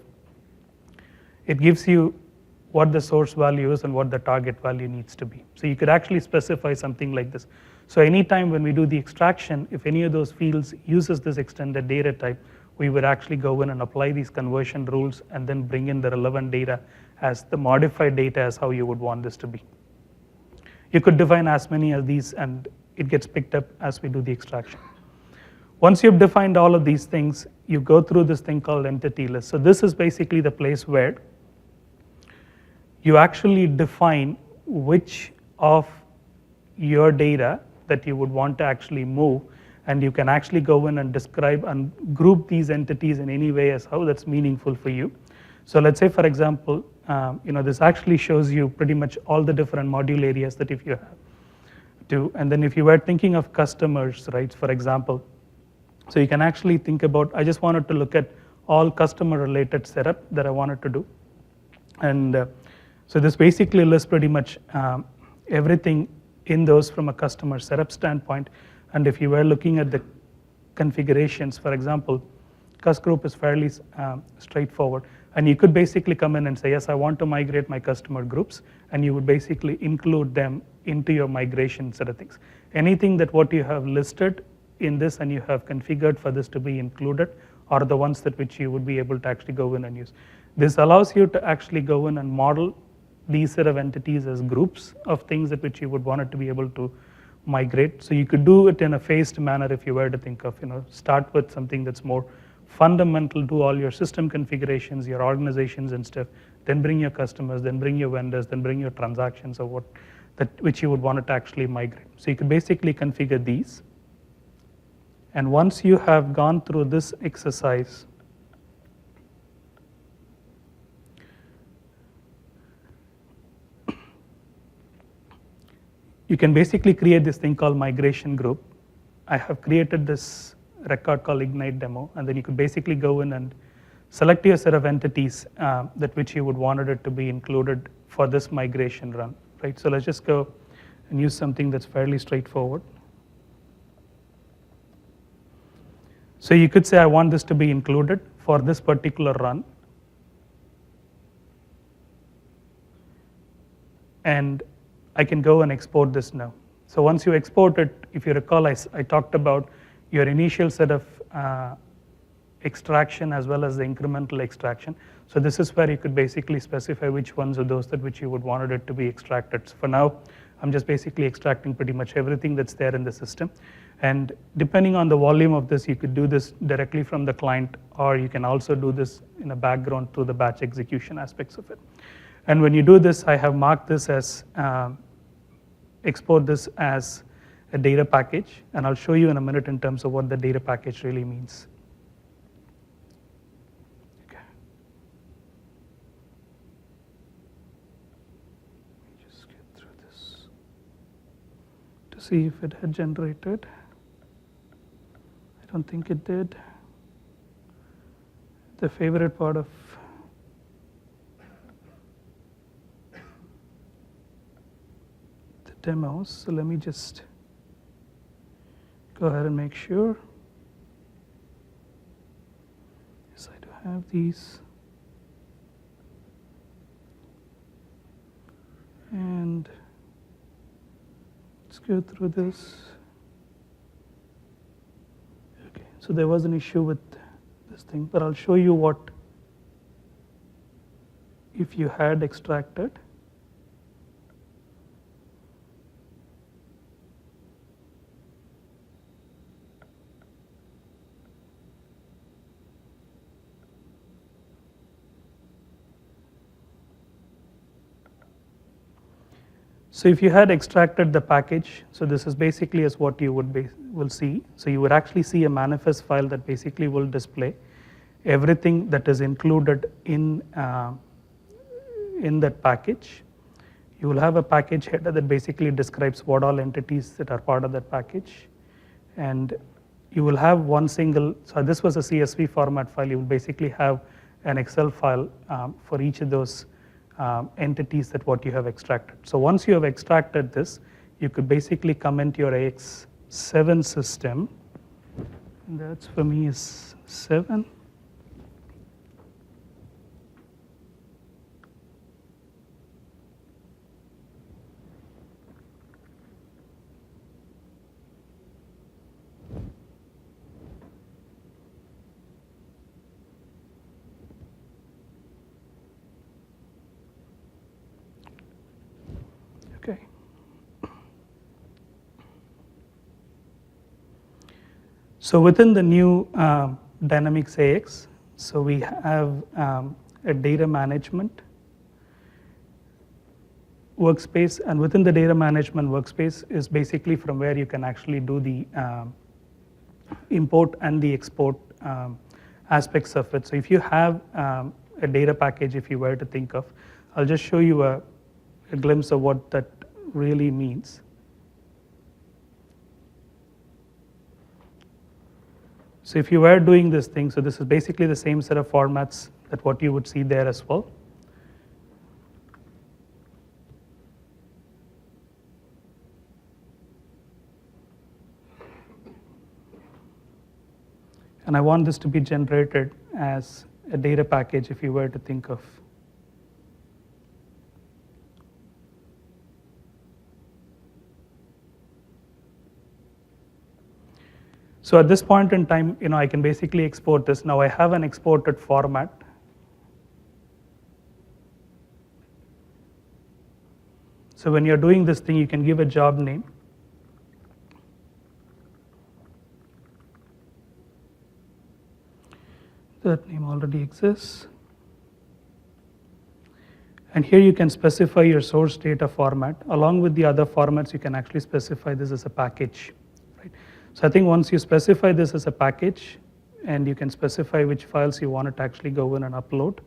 It gives you what the source value is and what the target value needs to be. So you could actually specify something like this. So anytime when we do the extraction, if any of those fields uses this extended data type, we would actually go in and apply these conversion rules and then bring in the relevant data as the modified data as how you would want this to be. You could define as many as these, and it gets picked up as we do the extraction. Once you've defined all of these things, you go through this thing called entity list. So this is basically the place where you actually define which of your data that you would want to actually move, and you can actually go in and describe and group these entities in any way as how that's meaningful for you. So let's say, for example, this actually shows you pretty much all the different module areas that if you have to, and then if you were thinking of customers, right, for example, so you can actually think about, I just wanted to look at all customer related setup that I wanted to do. And so this basically lists pretty much everything in those from a customer setup standpoint. And if you were looking at the configurations, for example, Cus group is fairly straightforward. And you could basically come in and say, yes, I want to migrate my customer groups, and you would basically include them into your migration set of things. Anything that what you have listed in this and you have configured for this to be included are the ones that which you would be able to actually go in and use. This allows you to actually go in and model these set of entities as groups of things at which you would want it to be able to migrate. So you could do it in a phased manner if you were to think of, start with something that's more fundamental, do all your system configurations, your organizations and stuff, then bring your customers, then bring your vendors, then bring your transactions or which you would want it to actually migrate. So you could basically configure these. And once you have gone through this exercise, you can basically create this thing called migration group. I have created this record called Ignite demo, and then you could basically go in and select your set of entities that which you would wanted it to be included for this migration run, right? So let's just go and use something that's fairly straightforward. So you could say I want this to be included for this particular run. And I can go and export this now. So once you export it, if you recall, I talked about your initial set of extraction as well as the incremental extraction. So this is where you could basically specify which ones are those that which you would wanted it to be extracted. So for now, I'm just basically extracting pretty much everything that's there in the system. And depending on the volume of this, you could do this directly from the client, or you can also do this in a background through the batch execution aspects of it. And when you do this, I have marked this as, export this as a data package, and I'll show you in a minute in terms of what the data package really means. Okay. Let me just get through this to see if it had generated. I don't think it did. The favorite part of the demos, so let me just go ahead and make sure. Yes, I do have these. And let's go through this. Okay, so there was an issue with this thing, but I'll show you what if you had extracted. So if you had extracted the package, so this is basically as what you will see. So you would actually see a manifest file that basically will display everything that is included in that package. You will have a package header that basically describes what all entities that are part of that package. And you will have one single, so this was a CSV format file, you will basically have an Excel file for each of those entities that what you have extracted. So once you have extracted this, you could basically comment your AX7 system. And that's for me is 7. Okay. So within the new Dynamics AX, so we have a data management workspace, and within the data management workspace is basically from where you can actually do the import and the export aspects of it. So if you have a data package, if you were to think of, I'll just show you a glimpse of what that really means. So if you were doing this thing, so this is basically the same set of formats that what you would see there as well. And I want this to be generated as a data package if you were to think of. So at this point in time, I can basically export this. Now I have an exported format. So when you're doing this thing, you can give a job name. That name already exists. And here you can specify your source data format. Along with the other formats, you can actually specify this as a package. Right? So I think once you specify this as a package, and you can specify which files you want it to actually go in and upload.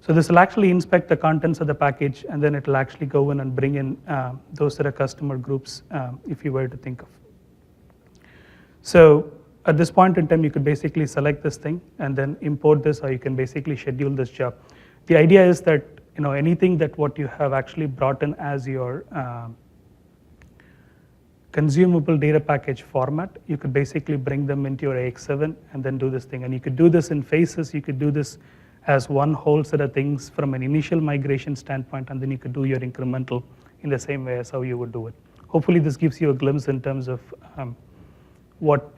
So this will actually inspect the contents of the package, and then it will actually go in and bring in those that are customer groups, if you were to think of. So at this point in time, you could basically select this thing and then import this, or you can basically schedule this job. The idea is that anything that what you have actually brought in as your consumable data package format, you could basically bring them into your AX7 and then do this thing. And you could do this in phases. You could do this as one whole set of things from an initial migration standpoint, and then you could do your incremental in the same way as how you would do it. Hopefully this gives you a glimpse in terms of what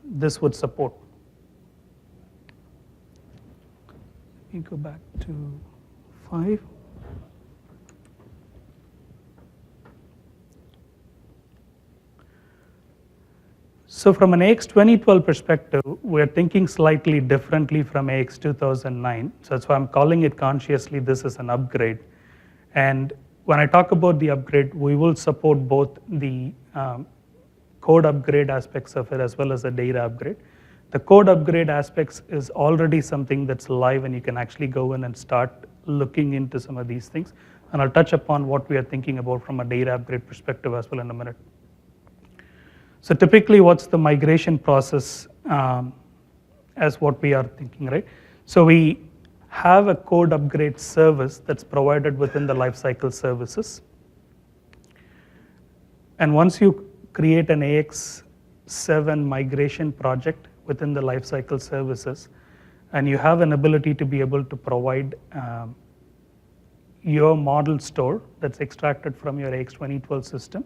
this would support. Let me go back to 5. So from an AX 2012 perspective, we're thinking slightly differently from AX 2009. So that's why I'm calling it consciously this is an upgrade. And when I talk about the upgrade, we will support both the code upgrade aspects of it as well as the data upgrade. The code upgrade aspects is already something that's live, and you can actually go in and start looking into some of these things. And I'll touch upon what we are thinking about from a data upgrade perspective as well in a minute. So typically, what's the migration process as what we are thinking, right? So we have a code upgrade service that's provided within the lifecycle services. And once you create an AX7 migration project within the lifecycle services, and you have an ability to be able to provide your model store that's extracted from your AX 2012 system,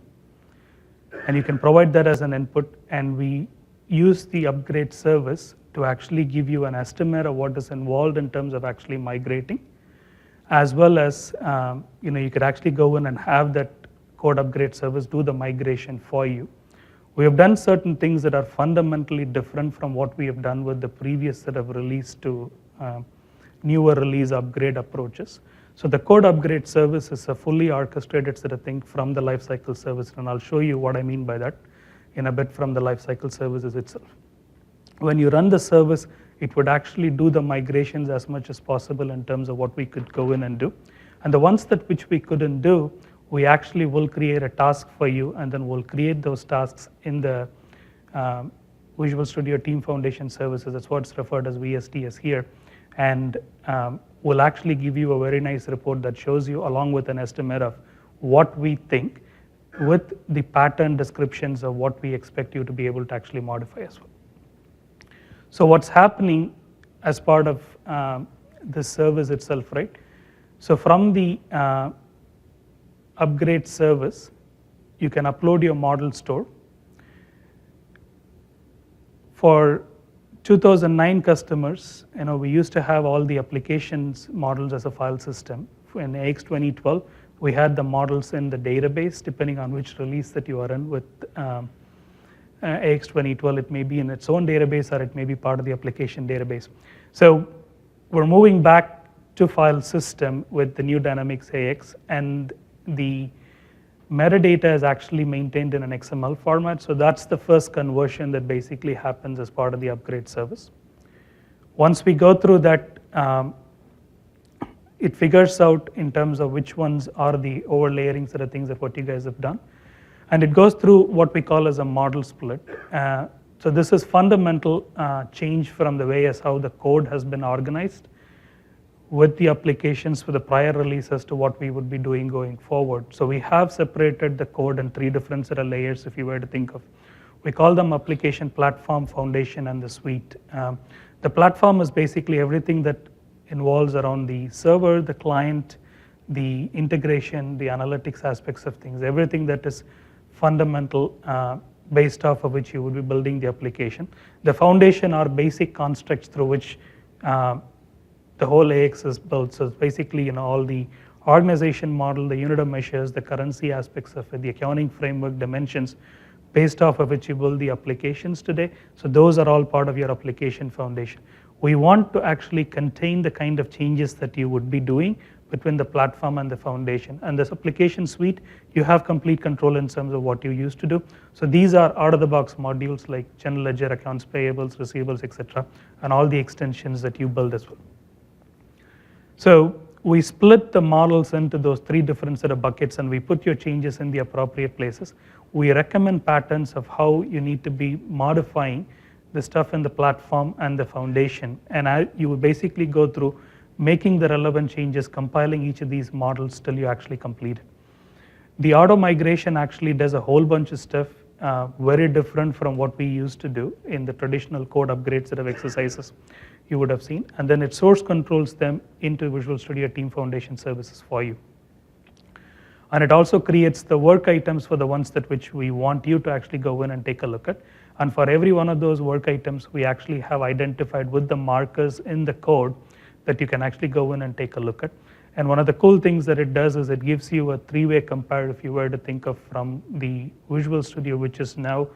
and you can provide that as an input, and we use the upgrade service to actually give you an estimate of what is involved in terms of actually migrating, as well as you could actually go in and have that code upgrade service do the migration for you. We have done certain things that are fundamentally different from what we have done with the previous set of release to newer release upgrade approaches. So the code upgrade service is a fully orchestrated set of things from the lifecycle service, and I'll show you what I mean by that in a bit from the lifecycle services itself. When you run the service, it would actually do the migrations as much as possible in terms of what we could go in and do. And the ones that which we couldn't do, we actually will create a task for you, and then we'll create those tasks in the Visual Studio Team Foundation services. That's what's referred as VSTS here. And we'll actually give you a very nice report that shows you, along with an estimate of what we think, with the pattern descriptions of what we expect you to be able to actually modify as well. So what's happening as part of this service itself, right? So from the upgrade service, you can upload your model store. For 2009 customers, we used to have all the applications models as a file system. In AX 2012, we had the models in the database, depending on which release that you are in. With AX 2012, it may be in its own database, or it may be part of the application database. So we're moving back to file system with the new Dynamics AX, and the metadata is actually maintained in an XML format. So that's the first conversion that basically happens as part of the upgrade service. Once we go through that, it figures out in terms of which ones are the overlaying sort of things of what you guys have done. And it goes through what we call as a model split. So this is fundamental change from the way as how the code has been organized with the applications for the prior release as to what we would be doing going forward. So we have separated the code in 3 different set of layers, if you were to think of. We call them application, platform, foundation, and the suite. The platform is basically everything that involves around the server, the client, the integration, the analytics aspects of things, everything that is fundamental based off of which you would be building the application. The foundation are basic constructs through which the whole AX is built. So it's basically all the organization model, the unit of measures, the currency aspects of it, the accounting framework, dimensions, based off of which you build the applications today. So those are all part of your application foundation. We want to actually contain the kind of changes that you would be doing between the platform and the foundation. And this application suite, you have complete control in terms of what you used to do. So these are out-of-the-box modules like general ledger, accounts payables, receivables, etc., and all the extensions that you build as well. So we split the models into those 3 different set of buckets, and we put your changes in the appropriate places. We recommend patterns of how you need to be modifying the stuff in the platform and the foundation, and you will basically go through making the relevant changes, compiling each of these models till you actually complete it. The auto migration actually does a whole bunch of stuff very different from what we used to do in the traditional code upgrade set of exercises you would have seen, and then it source controls them into Visual Studio Team Foundation services for you. And it also creates the work items for the ones that which we want you to actually go in and take a look at. And for every one of those work items, we actually have identified with the markers in the code that you can actually go in and take a look at. And one of the cool things that it does is it gives you a 3-way compare if you were to think of from the Visual Studio, which is now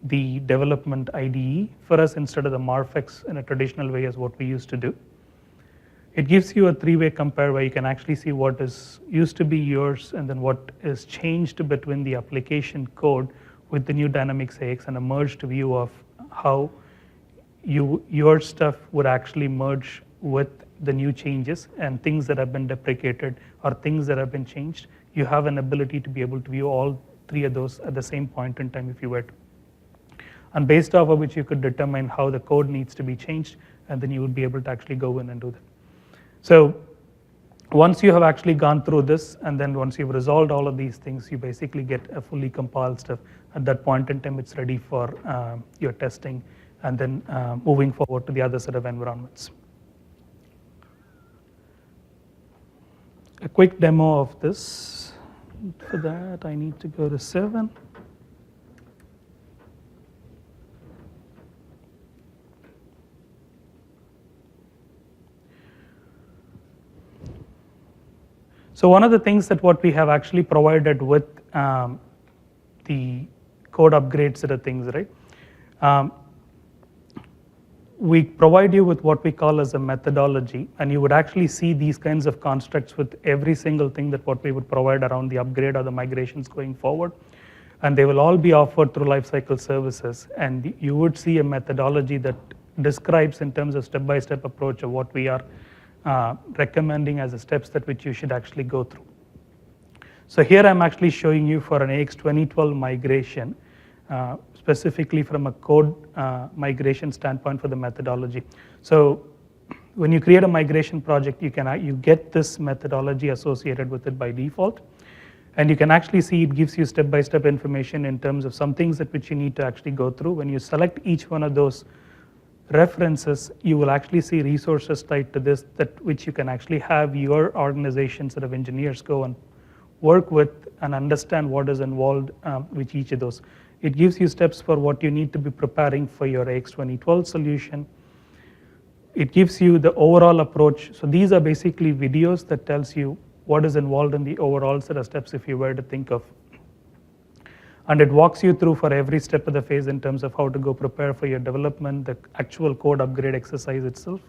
the development IDE for us instead of the Marfex in a traditional way as what we used to do. It gives you a 3-way compare where you can actually see what is used to be yours and then what is changed between the application code with the new Dynamics AX, and a merged view of how your stuff would actually merge with the new changes and things that have been deprecated or things that have been changed. You have an ability to be able to view all 3 of those at the same point in time if you were to. And based off of which you could determine how the code needs to be changed, and then you would be able to actually go in and do that. So once you have actually gone through this, and then once you've resolved all of these things, you basically get a fully compiled stuff. At that point in time, it's ready for your testing, and then moving forward to the other set of environments. A quick demo of this. For that, I need to go to 7. So one of the things that what we have actually provided with the code upgrade set of things, right? We provide you with what we call as a methodology, and you would actually see these kinds of constructs with every single thing that what we would provide around the upgrade or the migrations going forward. And they will all be offered through lifecycle services, and you would see a methodology that describes in terms of step-by-step approach of what we are recommending as the steps that which you should actually go through. So here I'm actually showing you for an AX 2012 migration, specifically from a code migration standpoint for the methodology. So when you create a migration project, you get this methodology associated with it by default, and you can actually see it gives you step-by-step information in terms of some things that which you need to actually go through. When you select each one of those references, you will actually see resources tied to this that which you can actually have your organization sort of engineers go and work with and understand what is involved with each of those. It gives you steps for what you need to be preparing for your AX 2012 solution. It gives you the overall approach. So these are basically videos that tells you what is involved in the overall set of steps if you were to think of. And it walks you through for every step of the phase in terms of how to go prepare for your development, the actual code upgrade exercise itself.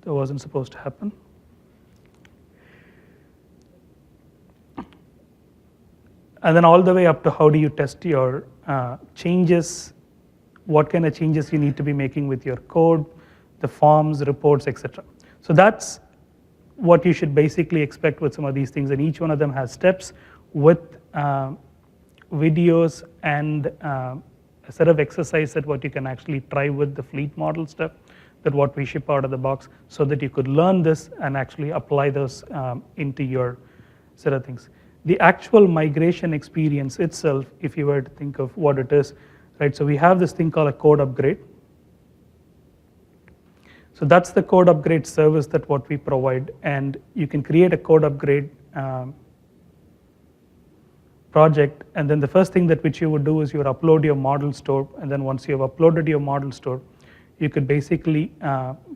That wasn't supposed to happen. And then all the way up to how do you test your changes, what kind of changes you need to be making with your code, the forms, reports, etc. So that's what you should basically expect with some of these things, and each one of them has steps with videos and a set of exercise that what you can actually try with the fleet model stuff that what we ship out of the box, so that you could learn this and actually apply those into your set of things. The actual migration experience itself, if you were to think of what it is, right? So we have this thing called a code upgrade. So that's the code upgrade service that what we provide, and you can create a code upgrade project, and then the first thing that which you would do is you would upload your model store, and then once you have uploaded your model store, you could basically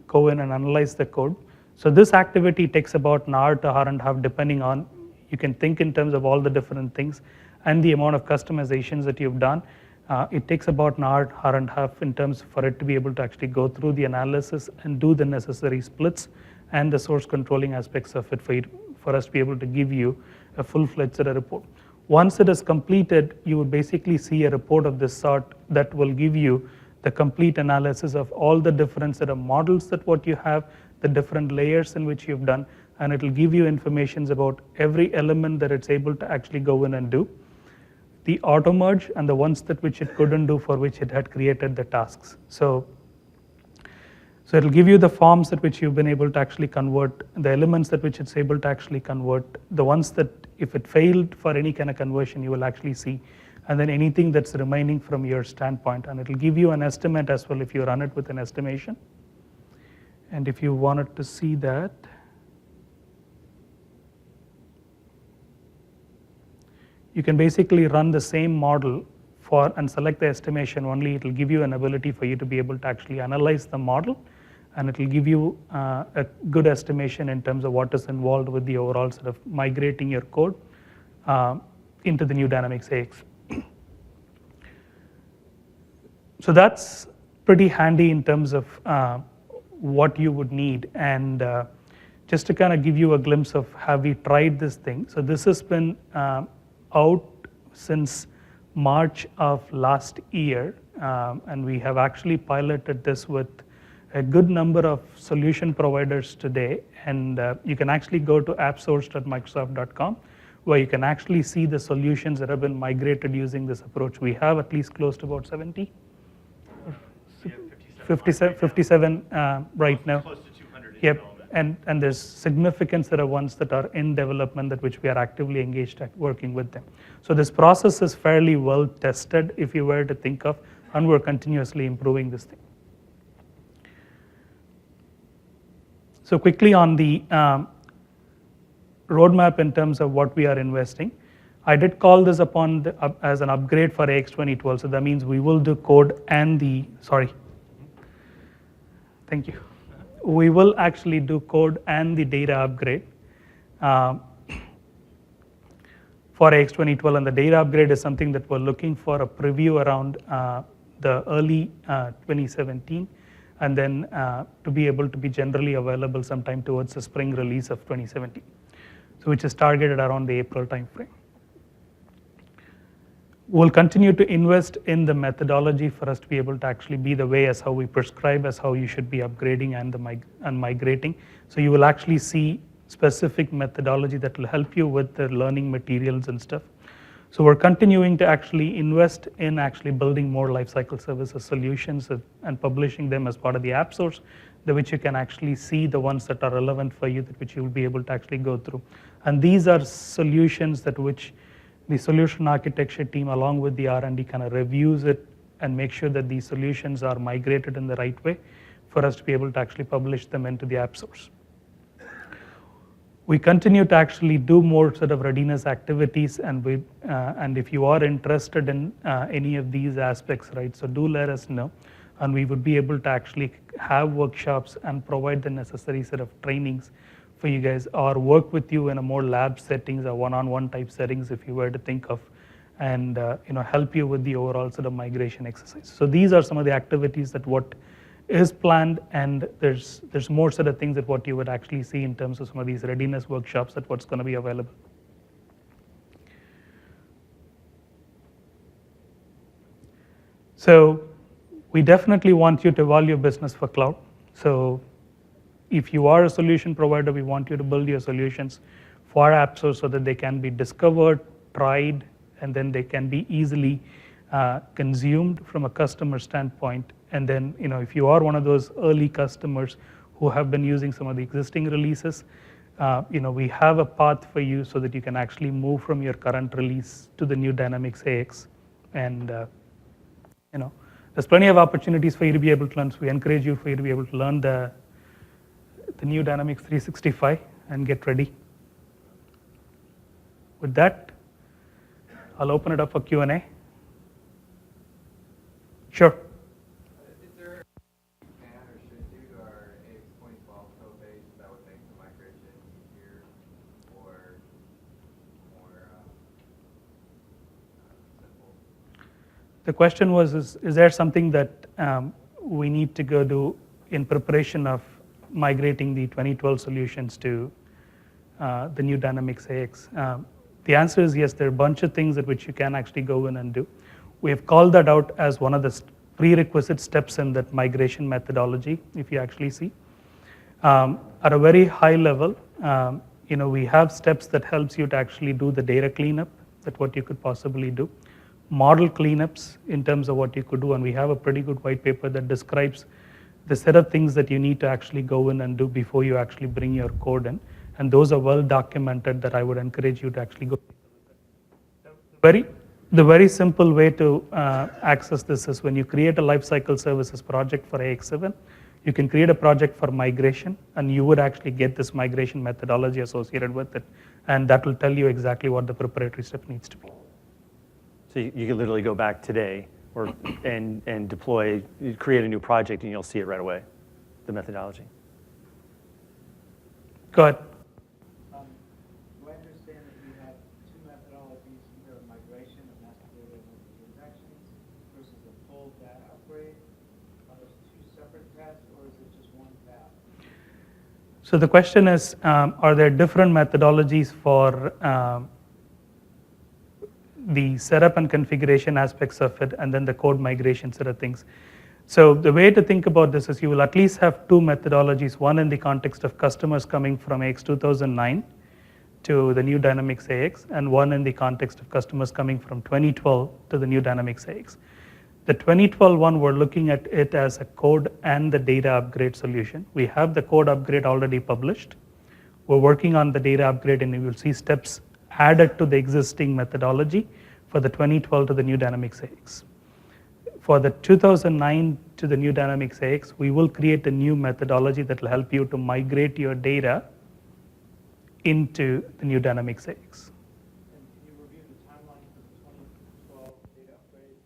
go in and analyze the code. So this activity takes about an hour to hour and a half, depending on, you can think in terms of all the different things and the amount of customizations that you've done. It takes about an hour, hour and a half in terms for it to be able to actually go through the analysis and do the necessary splits and the source controlling aspects of it for us to be able to give you a full-fledged report. Once it is completed, you would basically see a report of this sort that will give you the complete analysis of all the different set of models that what you have, the different layers in which you've done, and it will give you information about every element that it's able to actually go in and do, the auto merge, and the ones that which it couldn't do for which it had created the tasks. So it'll give you the forms that which you've been able to actually convert, the elements that which it's able to actually convert, the ones that if it failed for any kind of conversion you will actually see, and then anything that's remaining from your standpoint, and it'll give you an estimate as well if you run it with an estimation. And if you wanted to see that, you can basically run the same model for and select the estimation only. It will give you an ability for you to be able to actually analyze the model, and it will give you a good estimation in terms of what is involved with the overall sort of migrating your code into the new Dynamics AX. So that's pretty handy in terms of what you would need. And just to kind of give you a glimpse of have we tried this thing. So this has been out since March of last year, and we have actually piloted this with a good number of solution providers today. And you can actually go to appsource.microsoft.com, where you can actually see the solutions that have been migrated using this approach. We have at least close to about 70, 57 right now. Close to 200 in Yep. development. And there's significant set of ones that are in development that which we are actively engaged at working with them. So this process is fairly well tested, if you were to think of, and we're continuously improving this thing. So quickly on the roadmap in terms of what we are investing, I did call this upon as an upgrade for AX 2012. So that means we will do code and the, sorry, thank you. We will actually do code and the data upgrade for AX 2012, and the data upgrade is something that we're looking for a preview around the early 2017, and then to be able to be generally available sometime towards the spring release of 2017, so which is targeted around the April timeframe. We'll continue to invest in the methodology for us to be able to actually be the way as how we prescribe as how you should be upgrading and migrating. So you will actually see specific methodology that will help you with the learning materials and stuff. So we're continuing to actually invest in actually building more lifecycle services solutions and publishing them as part of the app source, which you can actually see the ones that are relevant for you, which you will be able to actually go through. And these are solutions that which the solution architecture team along with the R&D kind of reviews it and make sure that these solutions are migrated in the right way for us to be able to actually publish them into the app source. We continue to actually do more sort of readiness activities, and if you are interested in any of these aspects, right, so do let us know, and we would be able to actually have workshops and provide the necessary set of trainings for you guys, or work with you in a more lab settings or one-on-one type settings if you were to think of, and help you with the overall sort of migration exercise. So these are some of the activities that what is planned, and there's more sort of things that what you would actually see in terms of some of these readiness workshops that what's going to be available. So we definitely want you to evolve your business for cloud. So if you are a solution provider, we want you to build your solutions for app source so that they can be discovered, tried, and then they can be easily consumed from a customer standpoint. And then, if you are one of those early customers who have been using some of the existing releases, we have a path for you so that you can actually move from your current release to the new Dynamics AX. And there's plenty of opportunities for you to be able to learn. So we encourage you for you to be able to learn the new Dynamics 365 and get ready. With that, I'll open it up for Q&A. Sure. Is there can or should do to our AX 2012 code base that would make the migration easier or more simple? The question was, is there something that we need to go do in preparation of migrating the 2012 solutions to the new Dynamics AX? The answer is yes, there are a bunch of things at which you can actually go in and do. We have called that out as one of the prerequisite steps in that migration methodology, if you actually see. At a very high level, we have steps that helps you to actually do the data cleanup, that what you could possibly do. Model cleanups in terms of what you could do, and we have a pretty good white paper that describes the set of things that you need to actually go in and do before you actually bring your code in. And those are well documented that I would encourage you to actually go. The very simple way to access this is when you create a lifecycle services project for AX7, you can create a project for migration, and you would actually get this migration methodology associated with it. And that will tell you exactly what the preparatory step needs to be. So you could literally go back today and deploy, create a new project, and you'll see it right away, the methodology. Go ahead. Do I understand that you have two methodologies, either migration of master data and transactions versus a full data upgrade? Are those two separate paths, or is it just one path? So the question is, are there different methodologies for the setup and configuration aspects of it, and then the code migration set of things? So the way to think about this is you will at least have two methodologies, one in the context of customers coming from AX 2009 to the new Dynamics AX, and one in the context of customers coming from 2012 to the new Dynamics AX. The 2012 one, we're looking at it as a code and the data upgrade solution. We have the code upgrade already published. We're working on the data upgrade, and you will see steps added to the existing methodology for the 2012 to the new Dynamics AX. For the 2009 to the new Dynamics AX, we will create a new methodology that will help you to migrate your data into the new Dynamics AX. And can you review the timeline for the 2012 data upgrade?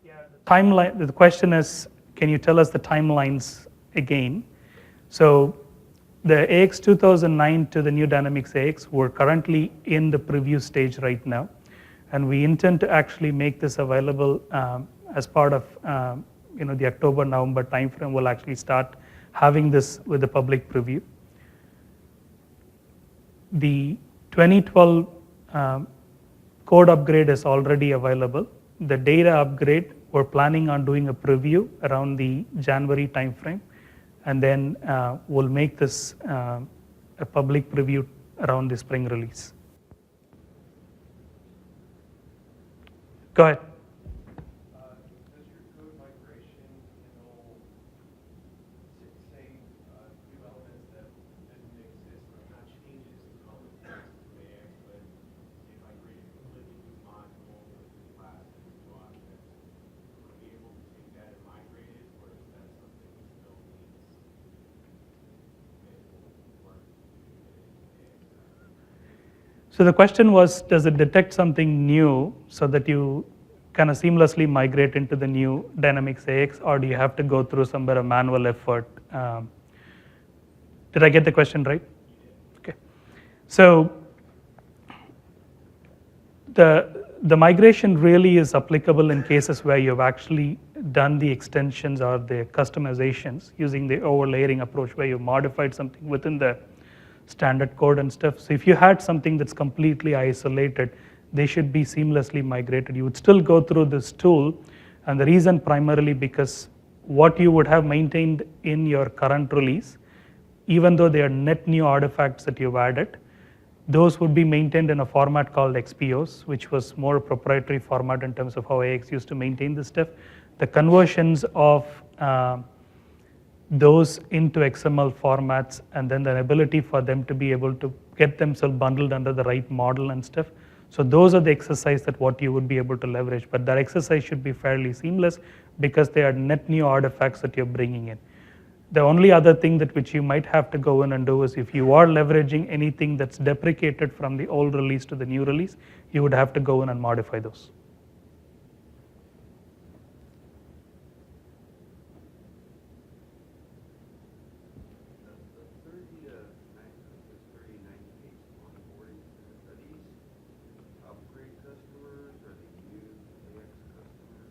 Yeah, the timeline. The question is, can you tell us the timelines again? So the AX 2009 to the new Dynamics AX, we're currently in the preview stage right now, and we intend to actually make this available as part of the October-November timeframe. We'll actually start having this with the public preview. The 2012 code upgrade is already available. The data upgrade, we're planning on doing a preview around the January timeframe, and then we'll make this a public preview around the spring release. Go ahead. Does your code migration handle, say, new elements that didn't exist, or not changes to components to AX, but say migrate a completely new module or new class or new object? Are we able to take that and migrate it, or is that something that still needs manual work to get into AX? So the question was, does it detect something new so that you kind of seamlessly migrate into the new Dynamics AX, or do you have to go through some bit of manual effort? Did I get the question right? Okay. So the migration really is applicable in cases where you've actually done the extensions or the customizations using the overlaying approach, where you've modified something within the standard code and stuff. So if you had something that's completely isolated, they should be seamlessly migrated. You would still go through this tool, and the reason primarily because what you would have maintained in your current release, even though they are net new artifacts that you've added, those would be maintained in a format called XPOs, which was more a proprietary format in terms of how AX used to maintain this stuff. The conversions of those into XML formats, and then the ability for them to be able to get themselves bundled under the right model and stuff. So those are the exercise that what you would be able to leverage, but that exercise should be fairly seamless because they are net new artifacts that you're bringing in. The only other thing that which you might have to go in and do is if you are leveraging anything that's deprecated from the old release to the new release, you would have to go in and modify those. The 30 days onboarding, are these upgrade customers or the new AX customers?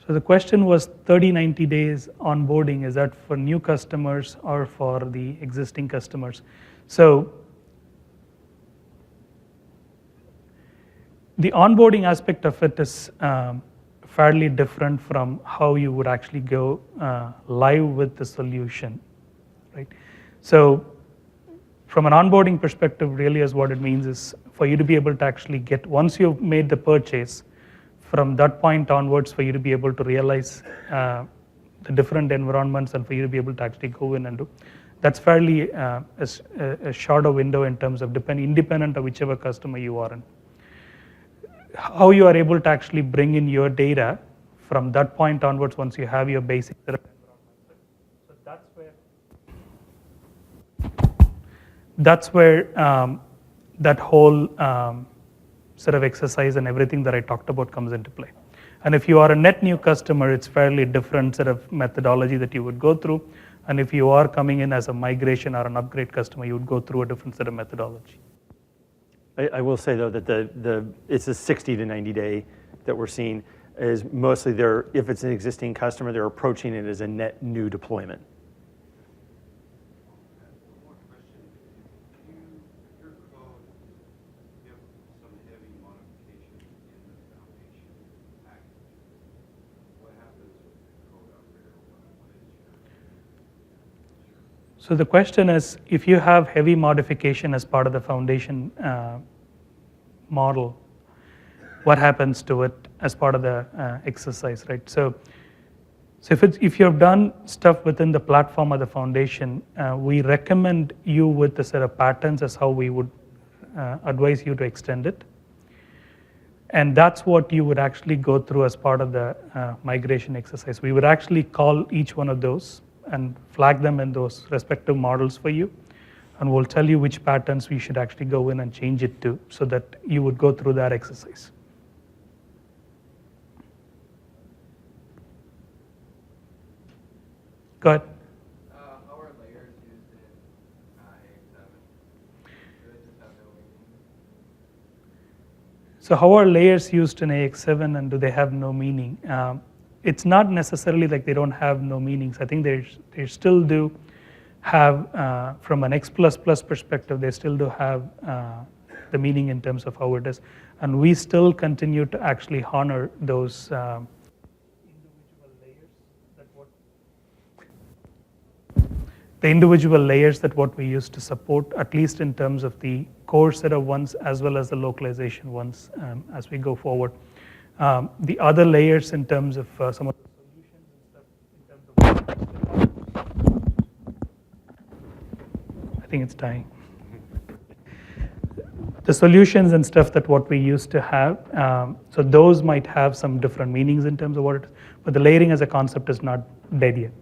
So the question was 30, 90 days onboarding, is that for new customers or for the existing customers? So the onboarding aspect of it is fairly different from how you would actually go live with the solution, right? So from an onboarding perspective, really is what it means is for you to be able to actually get, once you've made the purchase, from that point onwards, for you to be able to realize the different environments and for you to be able to actually go in and do, that's fairly a shorter window in terms of independent of whichever customer you are in. How you are able to actually bring in your data from that point onwards once you have your basic set of environments. So that's where that whole set of exercise and everything that I talked about comes into play. And if you are a net new customer, it's fairly different set of methodology that you would go through. And if you are coming in as a migration or an upgrade customer, you would go through a different set of methodology. I will say though that it's a 60 to 90 day that we're seeing is mostly if it's an existing customer, they're approaching it as a net new deployment. One more question. If your code, you have some heavy modifications in the foundation package, what happens with the code upgrade? What is your? So the question is, if you have heavy modification as part of the foundation model, what happens to it as part of the exercise, right? So if you've done stuff within the platform or the foundation, we recommend you with a set of patterns as how we would advise you to extend it. And that's what you would actually go through as part of the migration exercise. We would actually call each one of those and flag them in those respective models for you. And we'll tell you which patterns we should actually go in and change it to so that you would go through that exercise. Go ahead. How are layers used in AX7? Do they just have no meaning? So how are layers used in AX7 and do they have no meaning? It's not necessarily like they don't have no meanings. I think they still do have, from an X++ perspective, they still do have the meaning in terms of how it is. And we still continue to actually honor those individual layers that what we used to support, at least in terms of the core set of ones as well as the localization ones as we go forward. The other layers in terms of some of the solutions and stuff, in terms of I think it's dying. The solutions and stuff that what we used to have, so those might have some different meanings in terms of what it is, but the layering as a concept is not dead yet.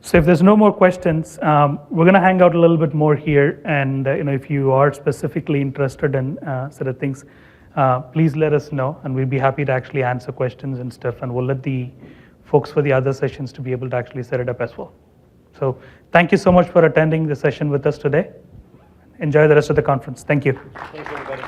So if there's no more questions, we're going to hang out a little bit more here, and if you are specifically interested in sort of things, please let us know, and we'll be happy to actually answer questions and stuff, and we'll let the folks for the other sessions to be able to actually set it up as well. So thank you so much for attending the session with us today. Enjoy the rest of the conference. Thank you. Thanks, everybody.